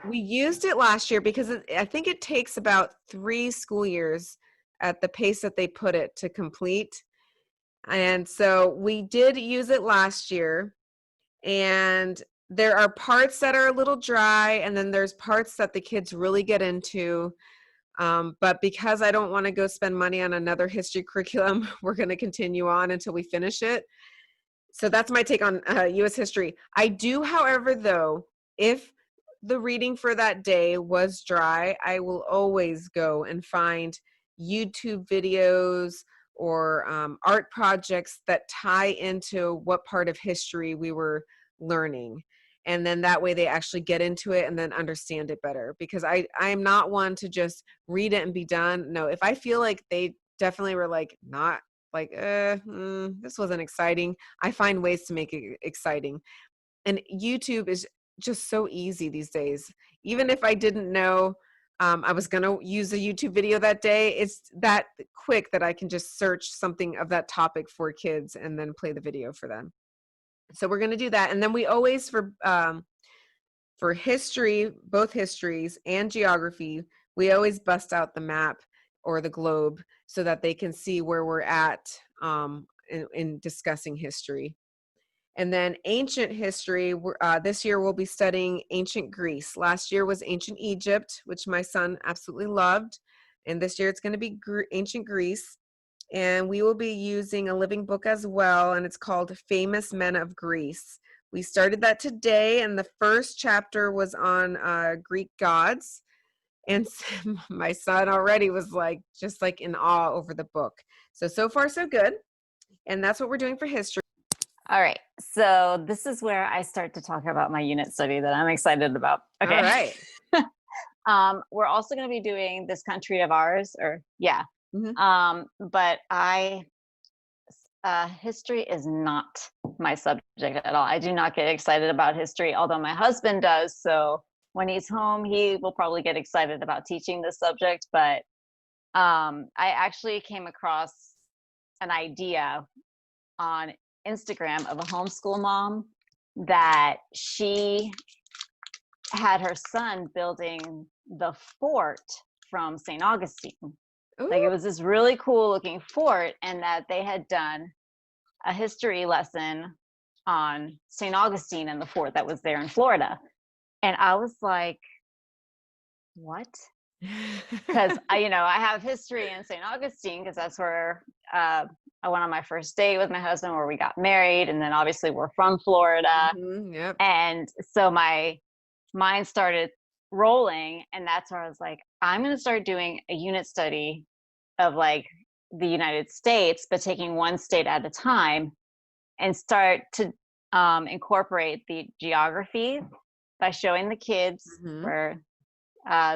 we used it last year because I think it takes about 3 school years at the pace that they put it to complete. And so we did use it last year, and there are parts that are a little dry, and then there's parts that the kids really get into. But because I don't want to go spend money on another history curriculum, we're going to continue on until we finish it. So that's my take on U.S. history. I do, however, though, if the reading for that day was dry, I will always go and find YouTube videos or art projects that tie into what part of history we were learning. And then that way they actually get into it and then understand it better. Because I am not one to just read it and be done. No, if I feel like they definitely were like not like, this wasn't exciting, I find ways to make it exciting. And YouTube is just so easy these days. Even if I didn't know I was going to use a YouTube video that day, it's that quick that I can just search something of that topic for kids and then play the video for them. So we're going to do that. And then we always, for history, both histories and geography, we always bust out the map or the globe so that they can see where we're at in discussing history. And then ancient history, this year we'll be studying ancient Greece. Last year was ancient Egypt, which my son absolutely loved. And this year it's going to be ancient Greece. And we will be using a living book as well, and it's called Famous Men of Greece. We started that today, and the first chapter was on Greek gods. And my son already was like, just like in awe over the book. So far, so good. And that's what we're doing for history. All right. So this is where I start to talk about my unit study that I'm excited about. Okay. All right. We're also going to be doing This Country of Ours, or yeah. Mm-hmm. But history is not my subject at all. I do not get excited about history, although my husband does. So when he's home, he will probably get excited about teaching this subject. But I actually came across an idea on Instagram of a homeschool mom that she had her son building the fort from St. Augustine. Ooh. Like, it was this really cool looking fort, and that they had done a history lesson on St. Augustine and the fort that was there in Florida. And I was like, what? Because I have history in St. Augustine, because that's where I went on my first date with my husband, where we got married, and then obviously we're from Florida. Mm-hmm, yep. And so my mind started rolling, and that's where I was like, I'm going to start doing a unit study of like the United States, but taking one state at a time, and start to incorporate the geography by showing the kids Mm-hmm. where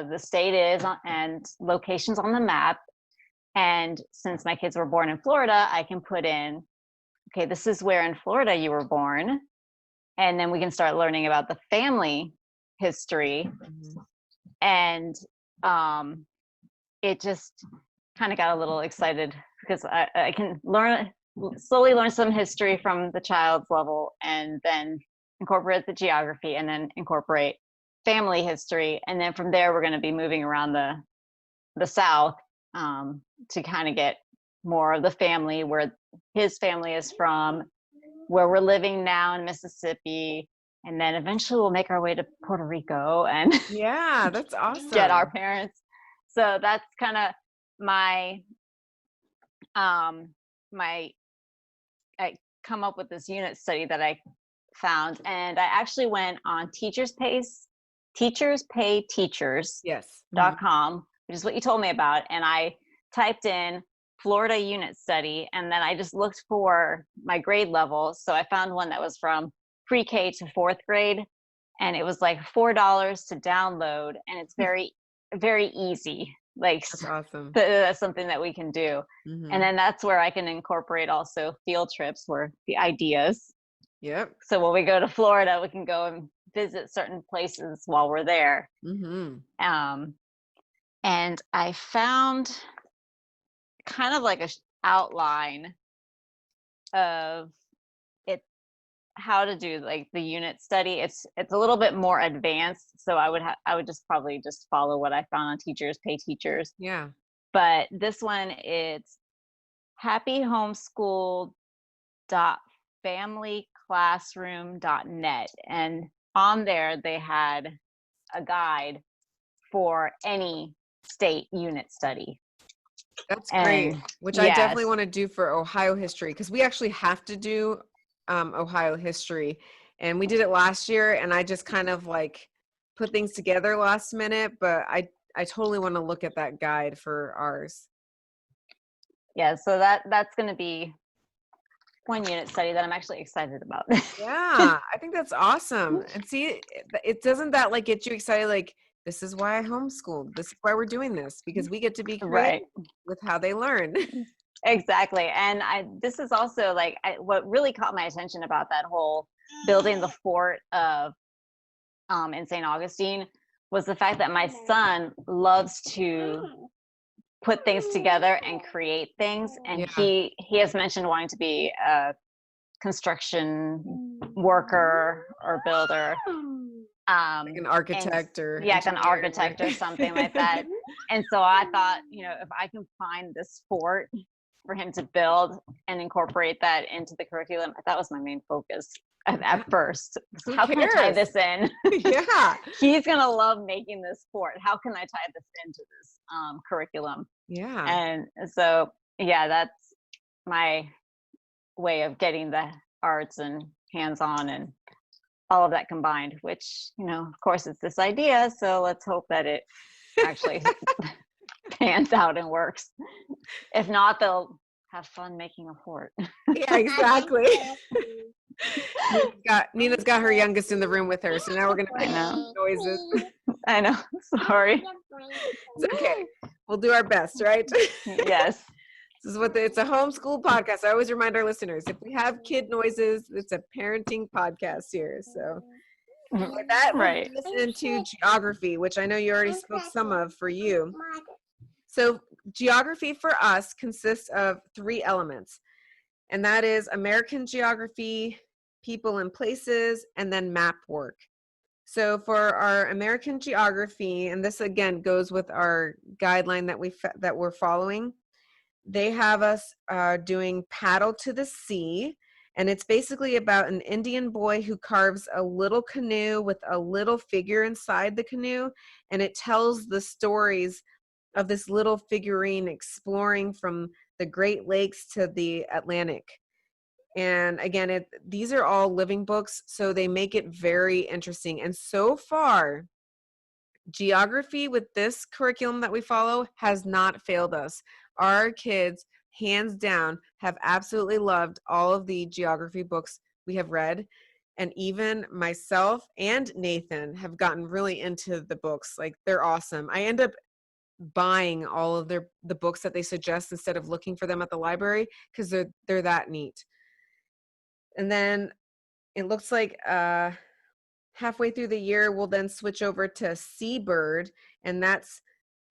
the state is and locations on the map. And since my kids were born in Florida, I can put in, okay, this is where in Florida you were born. And then we can start learning about the family history. Mm-hmm. And it just kind of got a little excited, because I can slowly learn some history from the child's level, and then incorporate the geography, and then incorporate family history. And then from there, we're going to be moving around the South to kind of get more of the family, where his family is from, where we're living now in Mississippi. And then eventually we'll make our way to Puerto Rico and Yeah, that's awesome. get our parents. So that's kind of my I come up with this unit study that I found. And I actually went on teacherspayteachers.com, Yes. Mm-hmm. which is what you told me about. And I typed in Florida unit study, and then I just looked for my grade level. So I found one that was from pre-K to fourth grade, and it was like $4 to download, and it's very, very easy. Like, That's awesome. that's something that we can do. Mm-hmm. And then that's where I can incorporate also field trips, where the ideas. Yep. So when we go to Florida, we can go and visit certain places while we're there. Mm-hmm. And I found kind of like a outline of it, how to do like the unit study. It's a little bit more advanced, so I would just probably just follow what I found on Teachers Pay Teachers. Yeah. But this one, it's happyhomeschool.familyclassroom.net, and on there they had a guide for any state unit study. That's great, which I definitely Yes. want to do for Ohio history, because we actually have to do Ohio history, and we did it last year, and I just kind of like put things together last minute, but I totally want to look at that guide for ours. Yeah, so that's going to be one unit study that I'm actually excited about. Yeah, I think that's awesome. And see, it doesn't that like get you excited? Like, this is why I homeschooled. This is why we're doing this, because we get to be creative Right. with how they learn. Exactly. And this is also like what really caught my attention about that whole building the fort of in St. Augustine was the fact that my son loves to put things together and create things, and Yeah, he has mentioned wanting to be a construction worker or builder, like an and architect or yeah, like an engineer. architect or something like that. And so I thought, if I can find this fort for him to build and incorporate that into the curriculum, that was my main focus Yeah, at first. who How can I tie cares? this in? Yeah, He's gonna love making this fort. How can I tie this into this curriculum? yeah. And so, yeah, that's my way of getting the arts and hands-on and all of that combined, which, of course, it's this idea. So let's hope that it actually pans out and works. If not, they'll have fun making a fort. Yeah, exactly. Nina's got her youngest in the room with her, so now we're gonna I pick up know. noises. I know. Sorry. It's okay. We'll do our best, right? Yes. This is it's a homeschool podcast. I always remind our listeners, if we have kid noises, it's a parenting podcast here. So with that, we'll Right. get us into geography, which I know you already spoke some of for you. So geography for us consists of 3 elements, and that is American geography, people and places, and then map work. So for our American geography, and this again goes with our guideline that we're following, they have us doing Paddle to the Sea, and it's basically about an Indian boy who carves a little canoe with a little figure inside the canoe, and it tells the stories of this little figurine exploring from the Great Lakes to the Atlantic. And again, these are all living books, so they make it very interesting. And so far, geography with this curriculum that we follow has not failed us. Our kids, hands down, have absolutely loved all of the geography books we have read. And even myself and Nathan have gotten really into the books. Like, they're awesome. I end up buying all of the books that they suggest instead of looking for them at the library, because they're that neat. And then it looks like halfway through the year, we'll then switch over to Seabird, and that's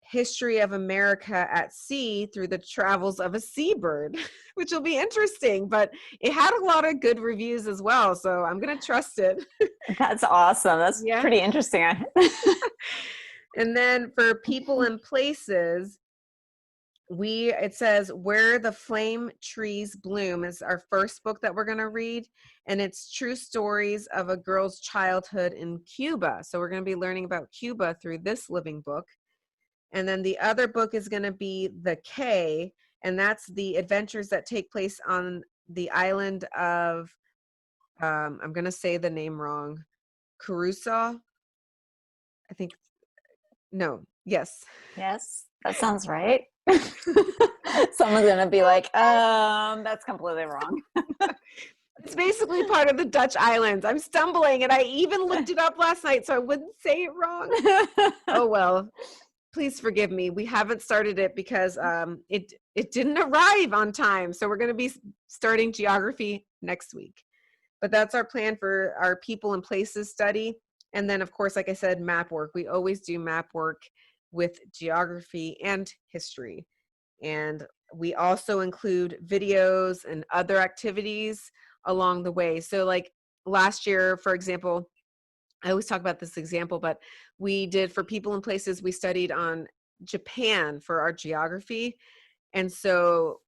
history of America at sea through the travels of a seabird, which will be interesting, but it had a lot of good reviews as well, so I'm going to trust it. That's awesome. That's Yeah. pretty interesting. And then for people and places, it says Where the Flame Trees Bloom is our first book that we're going to read, and it's true stories of a girl's childhood in Cuba. So we're going to be learning about Cuba through this living book. And then the other book is going to be The K, and that's the adventures that take place on the island of I'm going to say the name wrong, Curacao, I think. No, yes. Yes, that sounds right. Someone's gonna be like, that's completely wrong. It's basically part of the Dutch islands. I'm stumbling, and I even looked it up last night so I wouldn't say it wrong. Oh well, please forgive me. We haven't started it because it didn't arrive on time. So we're going to be starting geography next week. But that's our plan for our people and places study. And then, of course, like I said, map work. We always do map work with geography and history. And we also include videos and other activities along the way. So like last year, for example, I always talk about this example, but we did for people and places, we studied on Japan for our geography. And so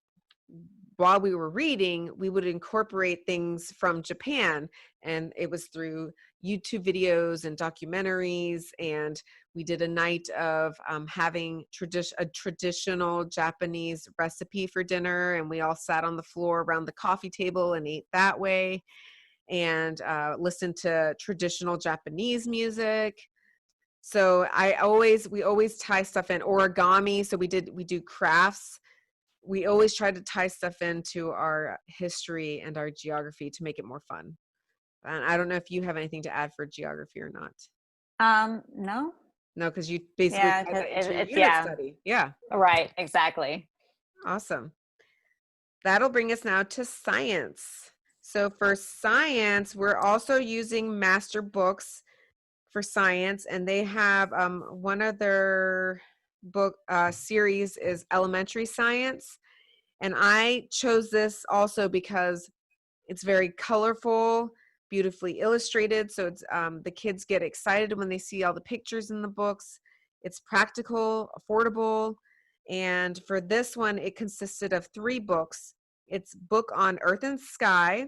while we were reading, we would incorporate things from Japan, and it was through YouTube videos and documentaries. And we did a night of having a traditional Japanese recipe for dinner, and we all sat on the floor around the coffee table and ate that way, and listened to traditional Japanese music. So we always tie stuff in origami. So we do crafts we always try to tie stuff into our history and our geography to make it more fun. And I don't know if you have anything to add for geography or not. No. No, because you basically Yeah, tie because that into your it's unit yeah, study. Yeah, right, exactly. awesome. That'll bring us now to science. So for science, we're also using master books for science, and they have one of their book series is elementary science. And I chose this also because it's very colorful, beautifully illustrated. So it's the kids get excited when they see all the pictures in the books. It's practical, affordable. And for this one, it consisted of 3 books. It's book on Earth and Sky.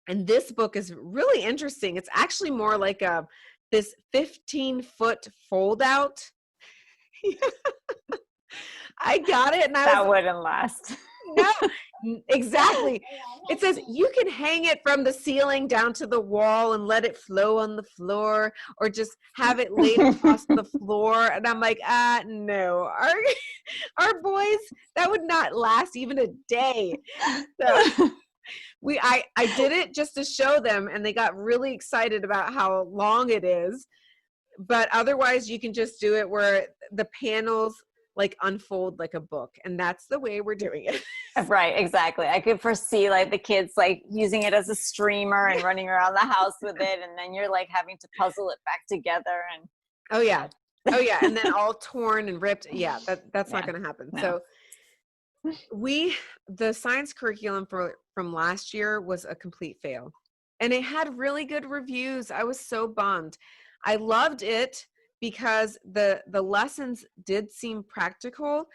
And this book is really interesting. It's actually more like this 15-foot fold out. I got it and I was That wouldn't last. no, exactly. It says you can hang it from the ceiling down to the wall and let it flow on the floor, or just have it laid across the floor. And I'm like, no, our boys, that would not last even a day. So I did it just to show them, and they got really excited about how long it is. But otherwise, you can just do it where the panels like unfold like a book, and that's the way we're doing it. Right, exactly. I could foresee like the kids like using it as a streamer and running around the house with it, and then you're like having to puzzle it back together. And Oh yeah. Oh yeah, and then all torn and ripped. Yeah, that's not yeah, going to happen. no. So the science curriculum from last year was a complete fail. And it had really good reviews. I was so bummed. I loved it because the lessons did seem practical,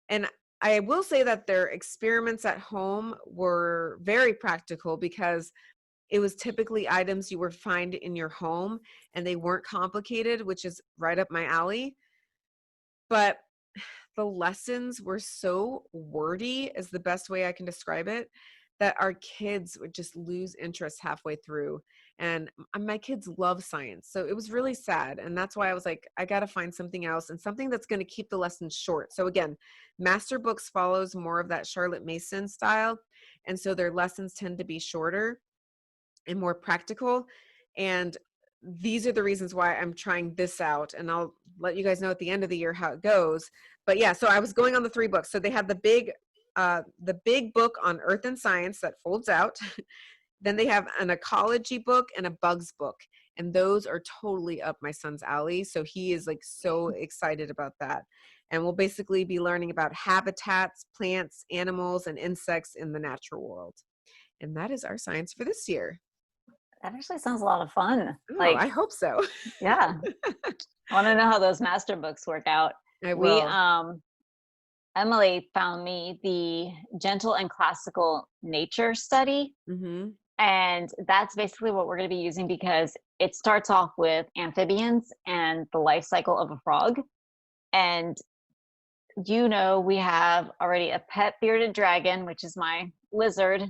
and I will say that their experiments at home were very practical because it was typically items you would find in your home, and they weren't complicated, which is right up my alley. But the lessons were so wordy, is the best way I can describe it, that our kids would just lose interest halfway through. And my kids love science. So it was really sad. And that's why I was like, I got to find something else, and something that's going to keep the lessons short. So again, Master Books follows more of that Charlotte Mason style. And so their lessons tend to be shorter and more practical. And these are the reasons why I'm trying this out. And I'll let you guys know at the end of the year how it goes. But yeah, so I was going on the 3 books. So they have the big book on Earth and Science that folds out. Then they have an ecology book and a bugs book. And those are totally up my son's alley. So he is like so excited about that. And we'll basically be learning about habitats, plants, animals, and insects in the natural world. And that is our science for this year. That actually sounds a lot of fun. Oh, I Like, hope so. yeah, I want to know how those master books work out. I We will. Emily found me the Gentle and Classical Nature Study. Mm-hmm. And that's basically what we're going to be using, because it starts off with amphibians and the life cycle of a frog. And we have already a pet bearded dragon, which is my lizard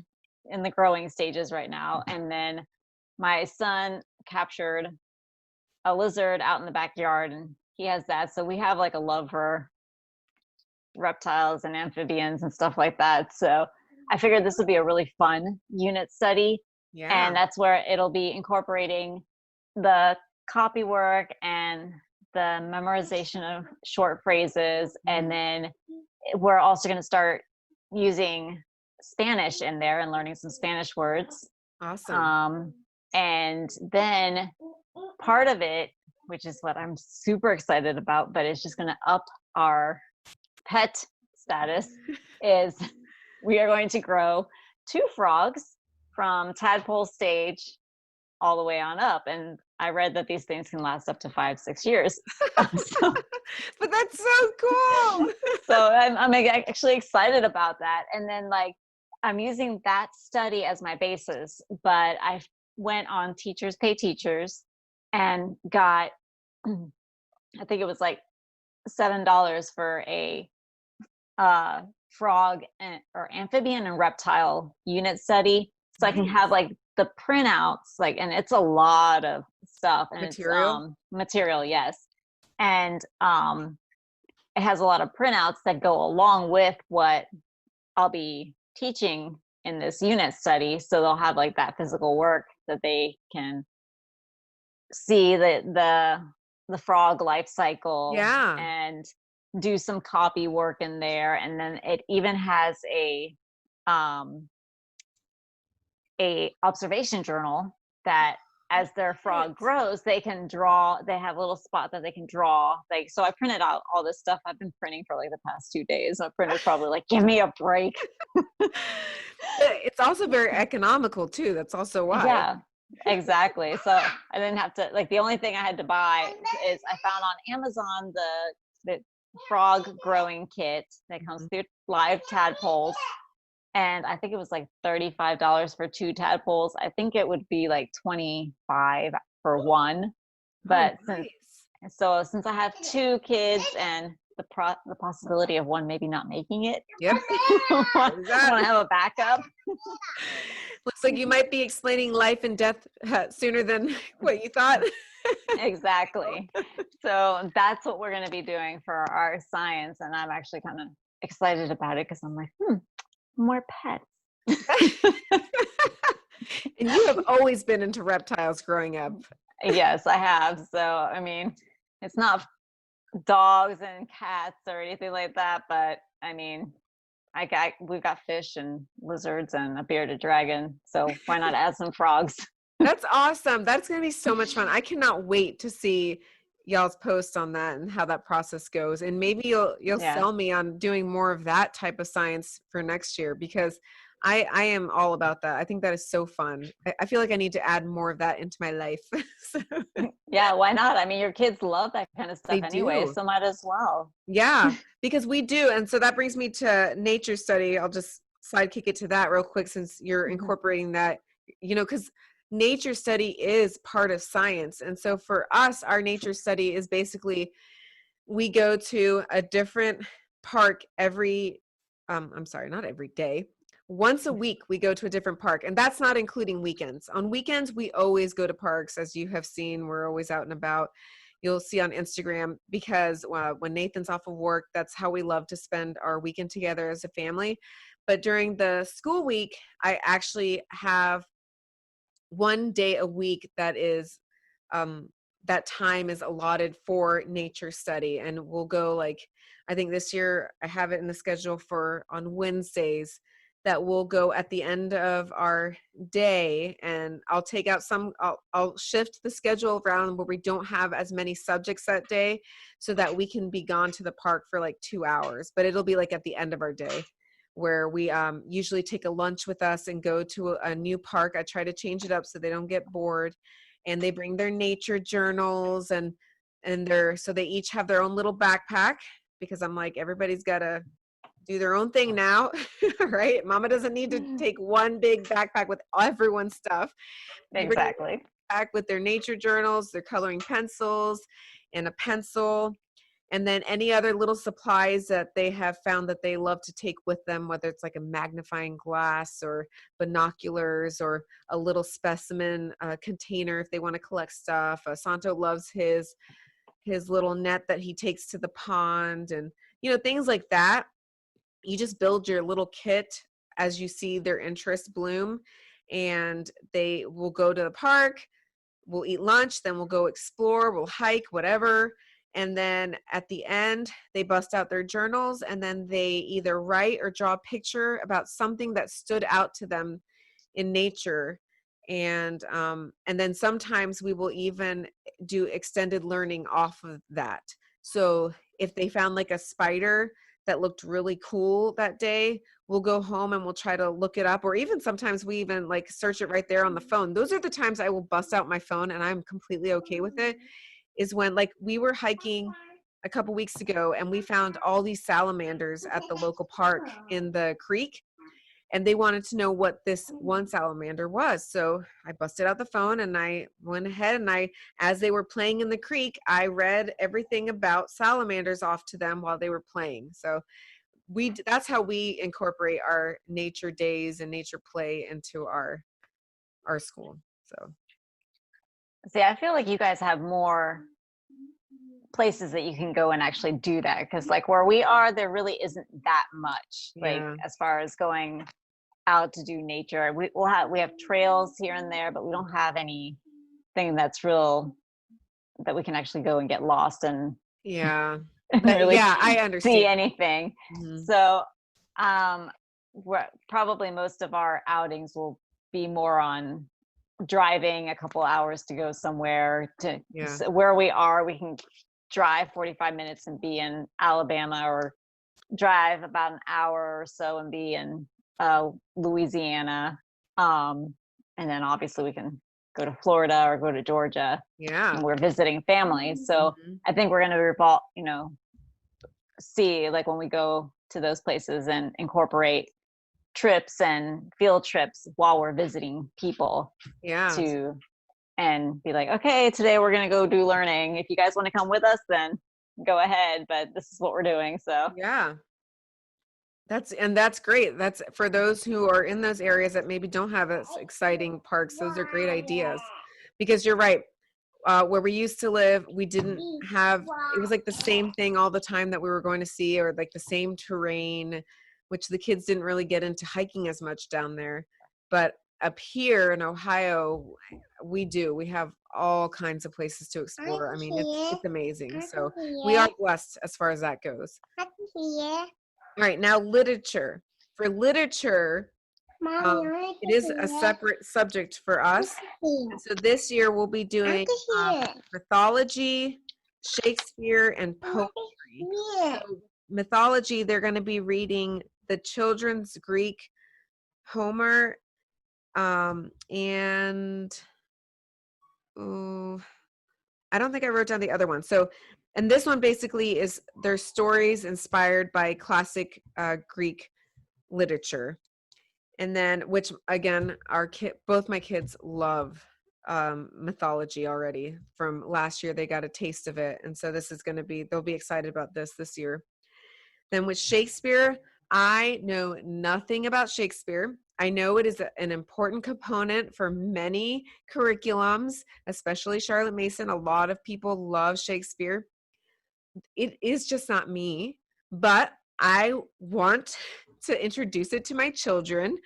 in the growing stages right now. And then my son captured a lizard out in the backyard, and he has that. So we have like a love for reptiles and amphibians and stuff like that. So I figured this would be a really fun unit study. Yeah. And that's where it'll be incorporating the copy work and the memorization of short phrases. And then we're also going to start using Spanish in there and learning some Spanish words. Awesome. And then part of it, which is what I'm super excited about, but it's just going to up our pet status, is we are going to grow 2 frogs from tadpole stage all the way on up. And I read that these things can last up to 5-6 years. So, but that's so cool. So I'm actually excited about that. And then like I'm using that study as my basis, but I went on Teachers Pay Teachers and got, I think it was like $7 for a frog or amphibian and reptile unit study. So I can have like the printouts, like, and it's a lot of stuff, and Material? it's material, yes. And it has a lot of printouts that go along with what I'll be teaching in this unit study, so they'll have like that physical work that they can see the frog life cycle Yeah. and do some copy work in there. And then it even has um a observation journal that as their frog Right. grows, they can draw. They have a little spot that they can draw. Like, so I printed out all this stuff. I've been printing for like the past 2 days. My printer's probably like, give me a break. But it's also very economical too. That's also why. Yeah, exactly. So I didn't have to, like, the only thing I had to buy is I found on Amazon the frog growing kit that comes Mhm. through live tadpoles. And I think it was like $35 for 2 tadpoles. I think it would be like 25 for one. Oh, But nice. since I have 2 kids and the possibility of one maybe not making it, Yep. I want There's that. to have a backup. Looks like you might be explaining life and death sooner than what you thought. Exactly. So that's what we're going to be doing for our science, and I'm actually kind of excited about it because I'm like, more pets. And you have always been into reptiles growing up. Yes, I have. So I mean, it's not dogs and cats or anything like that, but I mean, we've got fish and lizards and a bearded dragon, so why not add some frogs? That's awesome. That's going to be so much fun. I cannot wait to see y'all's posts on that and how that process goes. And maybe you'll Yeah. sell me on doing more of that type of science for next year because I am all about that. I think that is so fun. I feel like I need to add more of that into my life. So, Yeah, why not? I mean, your kids love that kind of stuff they anyway, do. so might as well. Yeah, because we do. And so that brings me to nature study. I'll just sidekick it to that real quick since you're Mhm. incorporating that, because nature study is part of science. And so for us, our nature study is basically we go to a different park every, I'm sorry, not every day. Once a week, we go to a different park, and that's not including weekends. On weekends, we always go to parks. As you have seen, we're always out and about. You'll see on Instagram because when Nathan's off of work, that's how we love to spend our weekend together as a family. But during the school week, I actually have one day a week that is um, that time is allotted for nature study, and we'll go like I think this year I have it in the schedule for on Wednesdays that we'll go at the end of our day, and I'll take out I'll shift the schedule around where we don't have as many subjects that day so that we can be gone to the park for like 2 hours, but it'll be like at the end of our day where we usually take a lunch with us and go to a new park. I try to change it up so they don't get bored, and they bring their nature journals and so they each have their own little backpack because I'm like everybody's got to do their own thing now, right? Mama doesn't need to take one big backpack with everyone's stuff. They bring Exactly. a backpack with their nature journals, their coloring pencils, and a pencil, and then any other little supplies that they have found that they love to take with them, whether it's like a magnifying glass or binoculars or a little specimen container if they want to collect stuff. Santo loves his little net that he takes to the pond, and things like that. You just build your little kit as you see their interest bloom, and they will go to the park, we'll eat lunch, then we'll go explore, we'll hike, whatever. And then at the end, they bust out their journals and then they either write or draw a picture about something that stood out to them in nature. And then sometimes we will even do extended learning off of that. So if they found like a spider that looked really cool that day, we'll go home and we'll try to look it up, or even sometimes we even like search it right there on the phone. Those are the times I will bust out my phone, and I'm completely okay with it. Is when like we were hiking a couple weeks ago and we found all these salamanders at the local park in the creek, and they wanted to know what this one salamander was. So I busted out the phone and I went ahead and as they were playing in the creek, I read everything about salamanders off to them while they were playing. So that's how we incorporate our nature days and nature play into our school. So See, I feel like you guys have more places that you can go and actually do that, because like where we are, there really isn't that much, like Yeah. as far as going out to do nature. We have trails here and there, but we don't have anything that's real that we can actually go and get lost and Yeah. really Yeah, I see understand. anything. Mhm. So probably most of our outings will be more on driving a couple hours to go somewhere to Yeah. where we are. We can drive 45 minutes and be in Alabama, or drive about an hour or so and be in Louisiana. And then obviously we can go to Florida or go to Georgia Yeah. when we're visiting family. So Mhm. I think we're going to revolve, see like when we go to those places and incorporate trips and field trips while we're visiting people Yeah. to, and be like, okay, today we're going to go do learning. If you guys want to come with us, then go ahead, but this is what we're doing. So Yeah. That's great. That's for those who are in those areas that maybe don't have as exciting parks. Those are great ideas, because you're right. Where we used to live, we didn't have, it was like the same thing all the time that we were going to see, or like the same terrain, which the kids didn't really get into hiking as much down there. But up here in Ohio, we do. We have all kinds of places to explore. I mean, it's amazing. So we are blessed as far as that goes. All right, now literature. For literature, it is a separate subject for us. And so this year we'll be doing mythology, Shakespeare, and poetry. So mythology, they're going to be reading the children's Greek Homer, and I don't think I wrote down the other one. So, and this one basically is their stories inspired by classic Greek literature. And then, which again, both my kids love mythology already. From last year, they got a taste of it, and so this is going to be, they'll be excited about this year. Then with Shakespeare, I know nothing about Shakespeare. I know it is an important component for many curriculums, especially Charlotte Mason. A lot of people love Shakespeare. It is just not me, but I want to introduce it to my children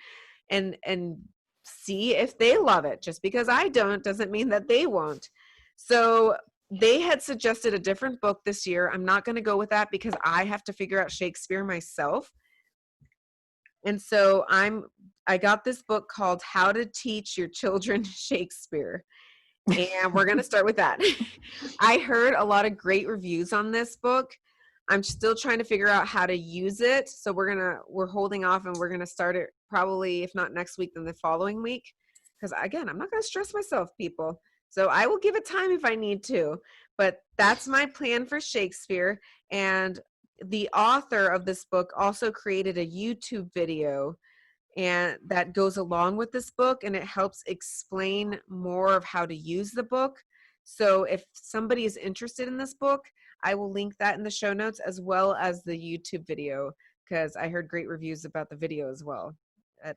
and see if they love it. Just because I don't doesn't mean that they won't. So they had suggested a different book this year. I'm not going to go with that because I have to figure out Shakespeare myself. And so I got this book called How to Teach Your Children Shakespeare. And we're going to start with that. I heard a lot of great reviews on this book. I'm still trying to figure out how to use it. So we're holding off, and we're going to start it probably, if not next week, then the following week. Because again, I'm not going to stress myself, people. So I will give it time if I need to. But that's my plan for Shakespeare. And the author of this book also created a YouTube video, and that goes along with this book, and it helps explain more of how to use the book. So if somebody is interested in this book, I will link that in the show notes, as well as the YouTube video, because I heard great reviews about the video as well.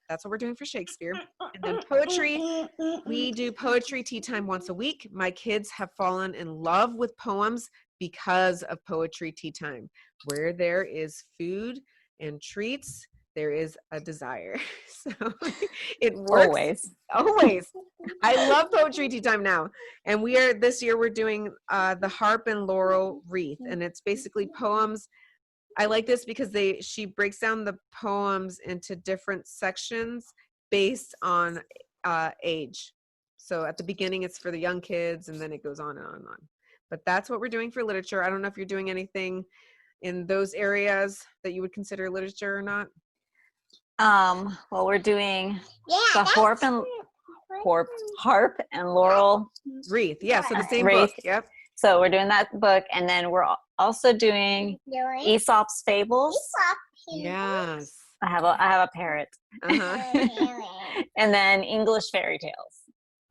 That's what we're doing for Shakespeare. And then poetry, we do poetry tea time once a week. My kids have fallen in love with poems because of poetry tea time. Where there is food and treats, there is a desire. So it works always. I love poetry tea time now. And this year we're doing the harp and laurel wreath. And it's basically poems. I like this because she breaks down the poems into different sections based on age. So at the beginning it's for the young kids, and then it goes on and on and on. But that's what we're doing for literature. I don't know if you're doing anything in those areas that you would consider literature or not. Well, we're doing the harp and laurel wreath. Yeah, so the same wreath. book. Yep. So we're doing that book, and then we're also doing Aesop's Fables. Yes. I have a parrot. Uh-huh. And then English fairy tales.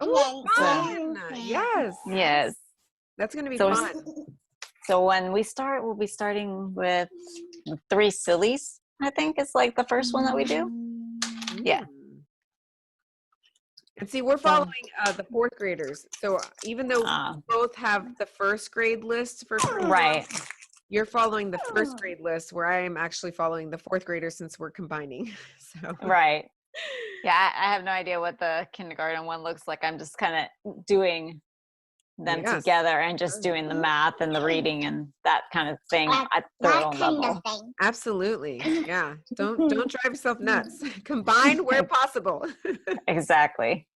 Oh, fun. Yes. Yes. That's going to be fun. So when we start, we'll be starting with Three Sillies, I think is like the first one that we do. Yeah. And see, we're So, following the fourth graders. So even though we both have the first grade list for curriculum, right. you're following the first grade list where I am actually following the fourth graders since we're combining. So Right. Yeah, I have no idea what the kindergarten one looks like. I'm just kind of doing them yes. together and just doing the math and the reading and that kind of thing at their own level. Absolutely. Yeah. Don't drive yourself nuts. Combine where possible. Exactly.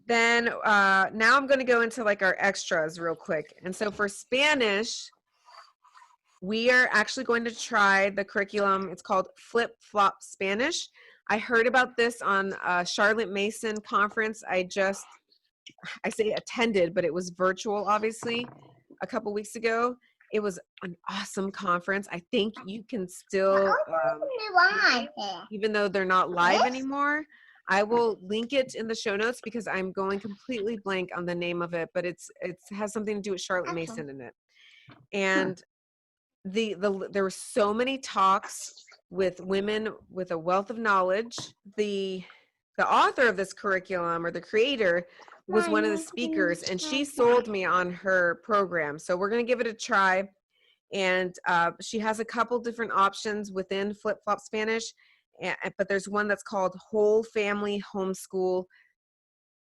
Then now I'm going to go into like our extras real quick. And so for Spanish, we are actually going to try the curriculum. It's called Flip Flop Spanish. I heard about this on a Charlotte Mason conference. I say attended, but it was virtual, obviously, a couple weeks ago. It was an awesome conference. I think you can still, even though they're not live anymore, I will link it in the show notes because I'm going completely blank on the name of it, but it has something to do with Charlotte Mason in it. And there were so many talks with women with a wealth of knowledge. The author of this curriculum, or the creator, was one of the speakers, and she sold me on her program. So we're going to give it a try. And she has a couple different options within Flip Flop Spanish, but there's one that's called Whole Family Homeschool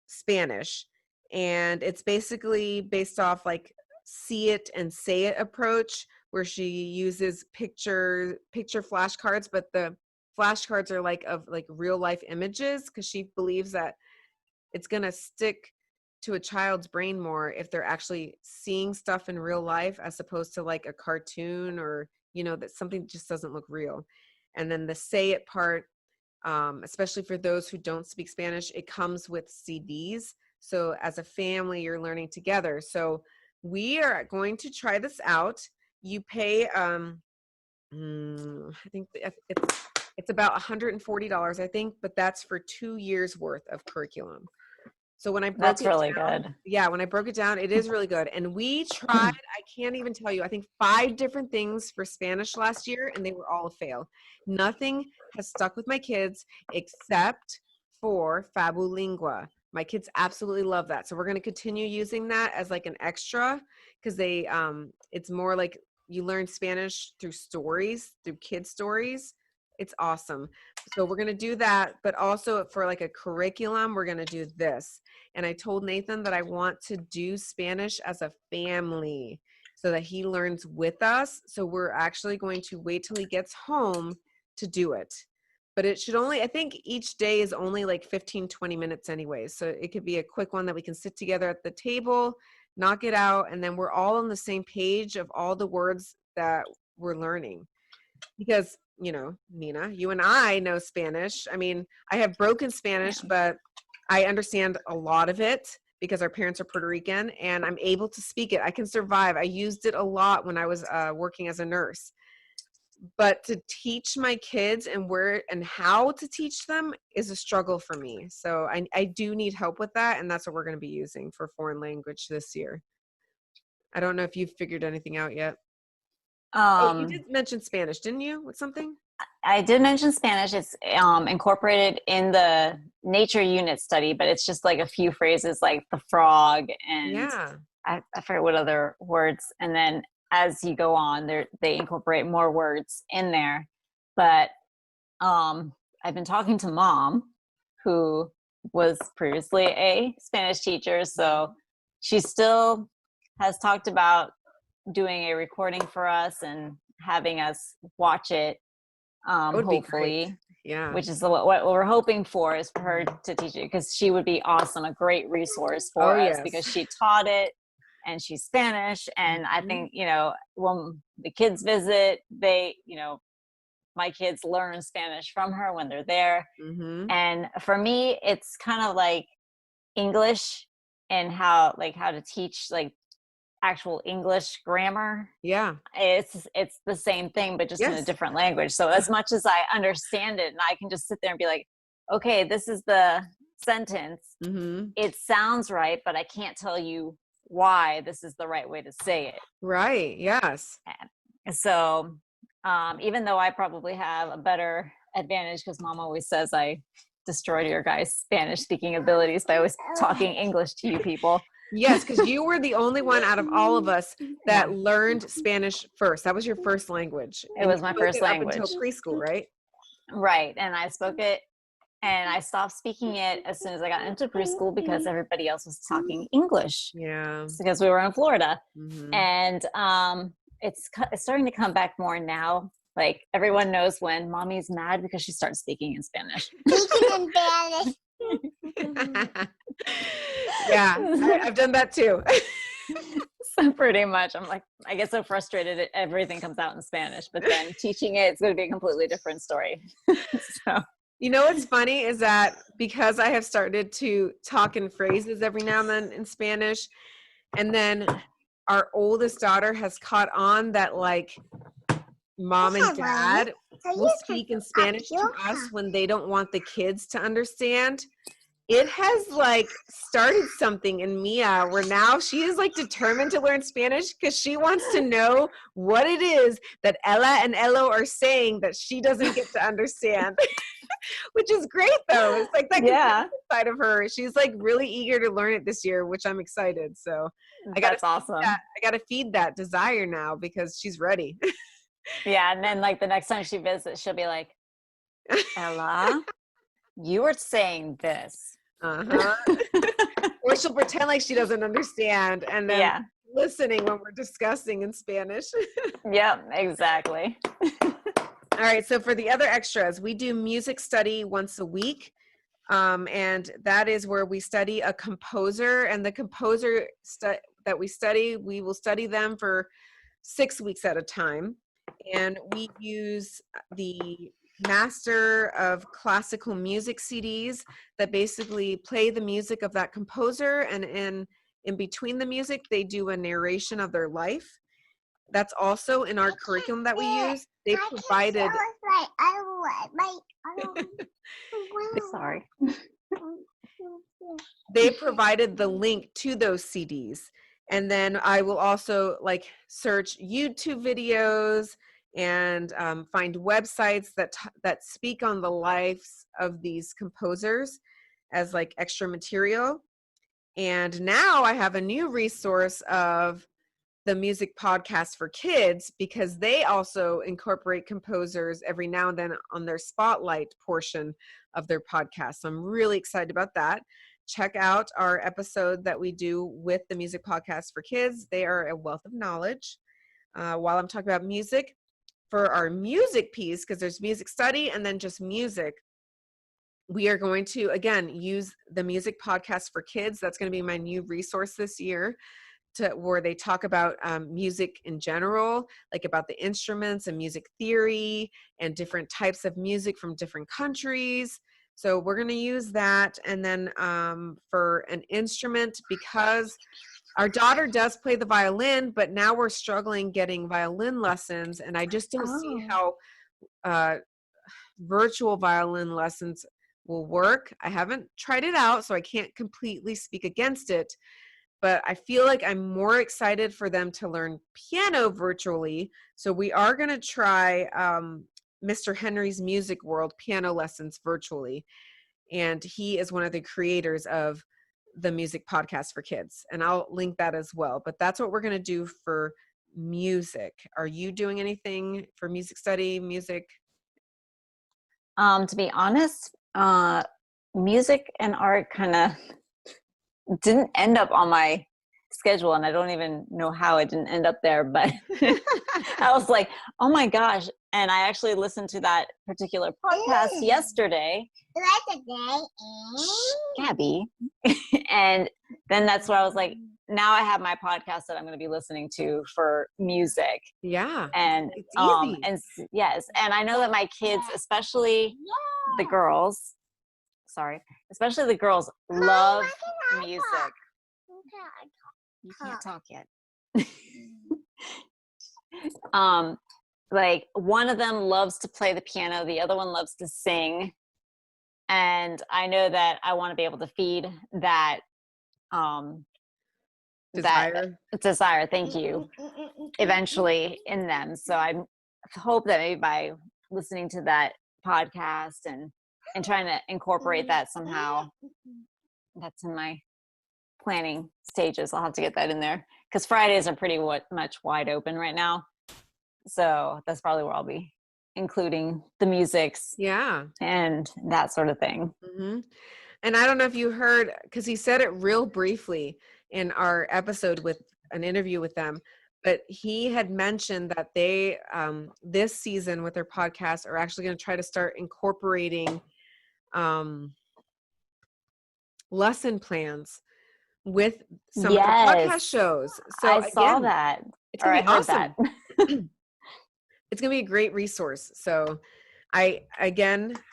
Spanish. And it's basically based off like see it and say it approach, where she uses picture flashcards, but the flashcards are like of like real life images, because she believes that it's going to stick to a child's brain more if they're actually seeing stuff in real life as opposed to like a cartoon, or that something just doesn't look real. And then the say it part, especially for those who don't speak Spanish, it comes with CDs. So as a family, you're learning together. So we are going to try this out. You pay, I think it's about $140, I think, but that's for 2 years worth of curriculum. So when I broke That's it really down, good. yeah, when I broke it down, it is really good. And we tried, I can't even tell you, I think 5 different things for Spanish last year, and they were all a fail. Nothing has stuck with my kids except for Fabulingua. My kids absolutely love that. So we're going to continue using that as like an extra, because it's more like you learn Spanish through stories, through kid stories. It's awesome. So we're going to do that, but also for like a curriculum, we're going to do this. And I told Nathan that I want to do Spanish as a family so that he learns with us. So we're actually going to wait till he gets home to do it. But it should only, I think each day is only like 15, 20 minutes anyway. So it could be a quick one that we can sit together at the table, knock it out, and then we're all on the same page of all the words that we're learning. Because, Nina, you and I know Spanish. I mean, I have broken Spanish, but I understand a lot of it because our parents are Puerto Rican, and I'm able to speak it. I can survive. I used it a lot when I was working as a nurse. But to teach my kids and where and how to teach them is a struggle for me. So I do need help with that, and that's what we're going to be using for foreign language this year. I don't know if you've figured anything out yet. Oh, you did mention Spanish, didn't you, with something? I did mention Spanish. It's incorporated in the nature unit study, but it's just like a few phrases like the frog and I forget what other words. And then as you go on, they incorporate more words in there. But I've been talking to Mom, who was previously a Spanish teacher. So she still has talked about doing a recording for us and having us watch it, hopefully. Yeah. Which is what we're hoping for, is for her to teach it, because she would be awesome, a great resource for us, because she taught it and she's Spanish. And I think, when the kids visit, my kids learn Spanish from her when they're there. And for me, it's kind of like English and how to teach like actual English grammar. Yeah. It's the same thing, but just in a different language. So as much as I understand it and I can just sit there and be like, okay, this is the sentence. It sounds right, but I can't tell you why this is the right way to say it. Right. Yes. And so even though I probably have a better advantage, because Mom always says I destroyed your guys' Spanish speaking abilities by always talking English to you people. Yes, because you were the only one out of all of us that learned Spanish first. That was your first language. It was my first language. Up until preschool, right? Right. And I spoke it, and I stopped speaking it as soon as I got into preschool because everybody else was talking English. Yeah. Because we were in Florida. Mm-hmm. And it's starting to come back more now. Like, everyone knows when mommy's mad because she starts speaking in Spanish. Yeah, I've done that too. So pretty much, I'm like, I get so frustrated that everything comes out in Spanish, but then teaching it's going to be a completely different story. So, you know what's funny is that because I have started to talk in phrases every now and then in Spanish, and then our oldest daughter has caught on that, like, mom and dad will speak in Spanish to us when they don't want the kids to understand. It has, like, started something in Mia where now she is, like, determined to learn Spanish because she wants to know what it is that Ella and Elo are saying that she doesn't get to understand. Which is great, though. It's like that side of her. She's, like, really eager to learn it this year, which I'm excited. So that's awesome. I gotta feed that desire now because she's ready. Yeah, and then, like, the next time she visits, she'll be like, Ella, you were saying this. Or she'll pretend like she doesn't understand and then listening when we're discussing in Spanish. Yep, exactly. All right, so for the other extras, we do music study once a week. And that is where we study a composer, and the composer that we study, we will study them for 6 weeks at a time. And we use the Master of Classical Music CDs that basically play the music of that composer, and in between the music, they do a narration of their life. That's also in our curriculum that we use. They provided. Sorry. They provided the link to those CDs. And then I will also, like, search YouTube videos and find websites that speak on the lives of these composers as, like, extra material. And now I have a new resource of the music podcast for kids, because they also incorporate composers every now and then on their spotlight portion of their podcast. So I'm really excited about that. Check out our episode that we do with the music podcast for kids. They are a wealth of knowledge. While I'm talking about music, for our music piece, because there's music study and then just music, we are going to, again, use the music podcast for kids. That's going to be my new resource this year, where they talk about music in general, like about the instruments and music theory and different types of music from different countries. So we're going to use that. And then for an instrument, because our daughter does play the violin, but now we're struggling getting violin lessons. And I just don't see how virtual violin lessons will work. I haven't tried it out, so I can't completely speak against it. But I feel like I'm more excited for them to learn piano virtually. So we are going to try Mr. Henry's Music World piano lessons virtually. And he is one of the creators of the music podcast for kids. And I'll link that as well. But that's what we're going to do for music. Are you doing anything for music study, music? To be honest, music and art kind of didn't end up on my schedule, and I don't even know how it didn't end up there, but I was like, oh my gosh. And I actually listened to that particular podcast yesterday. Gabby. And then that's where I was like, now I have my podcast that I'm going to be listening to for music. Yeah. And it's easy. And yes, and I know that my kids, especially the girls, especially the girls, love music. You can't talk yet. Like, one of them loves to play the piano, the other one loves to sing, and I know that I want to be able to feed that desire, thank you, eventually in them. So I hope that maybe by listening to that podcast and and trying to incorporate that somehow. That's in my planning stages. I'll have to get that in there because Fridays are pretty much wide open right now. So that's probably where I'll be including the musics and that sort of thing. Mm-hmm. And I don't know if you heard, because he said it real briefly in our episode with an interview with them, but he had mentioned that they, this season with their podcast, are actually going to try to start incorporating lesson plans with some of the podcast shows. So I saw that. It's going to be awesome. It's going to be a great resource. So I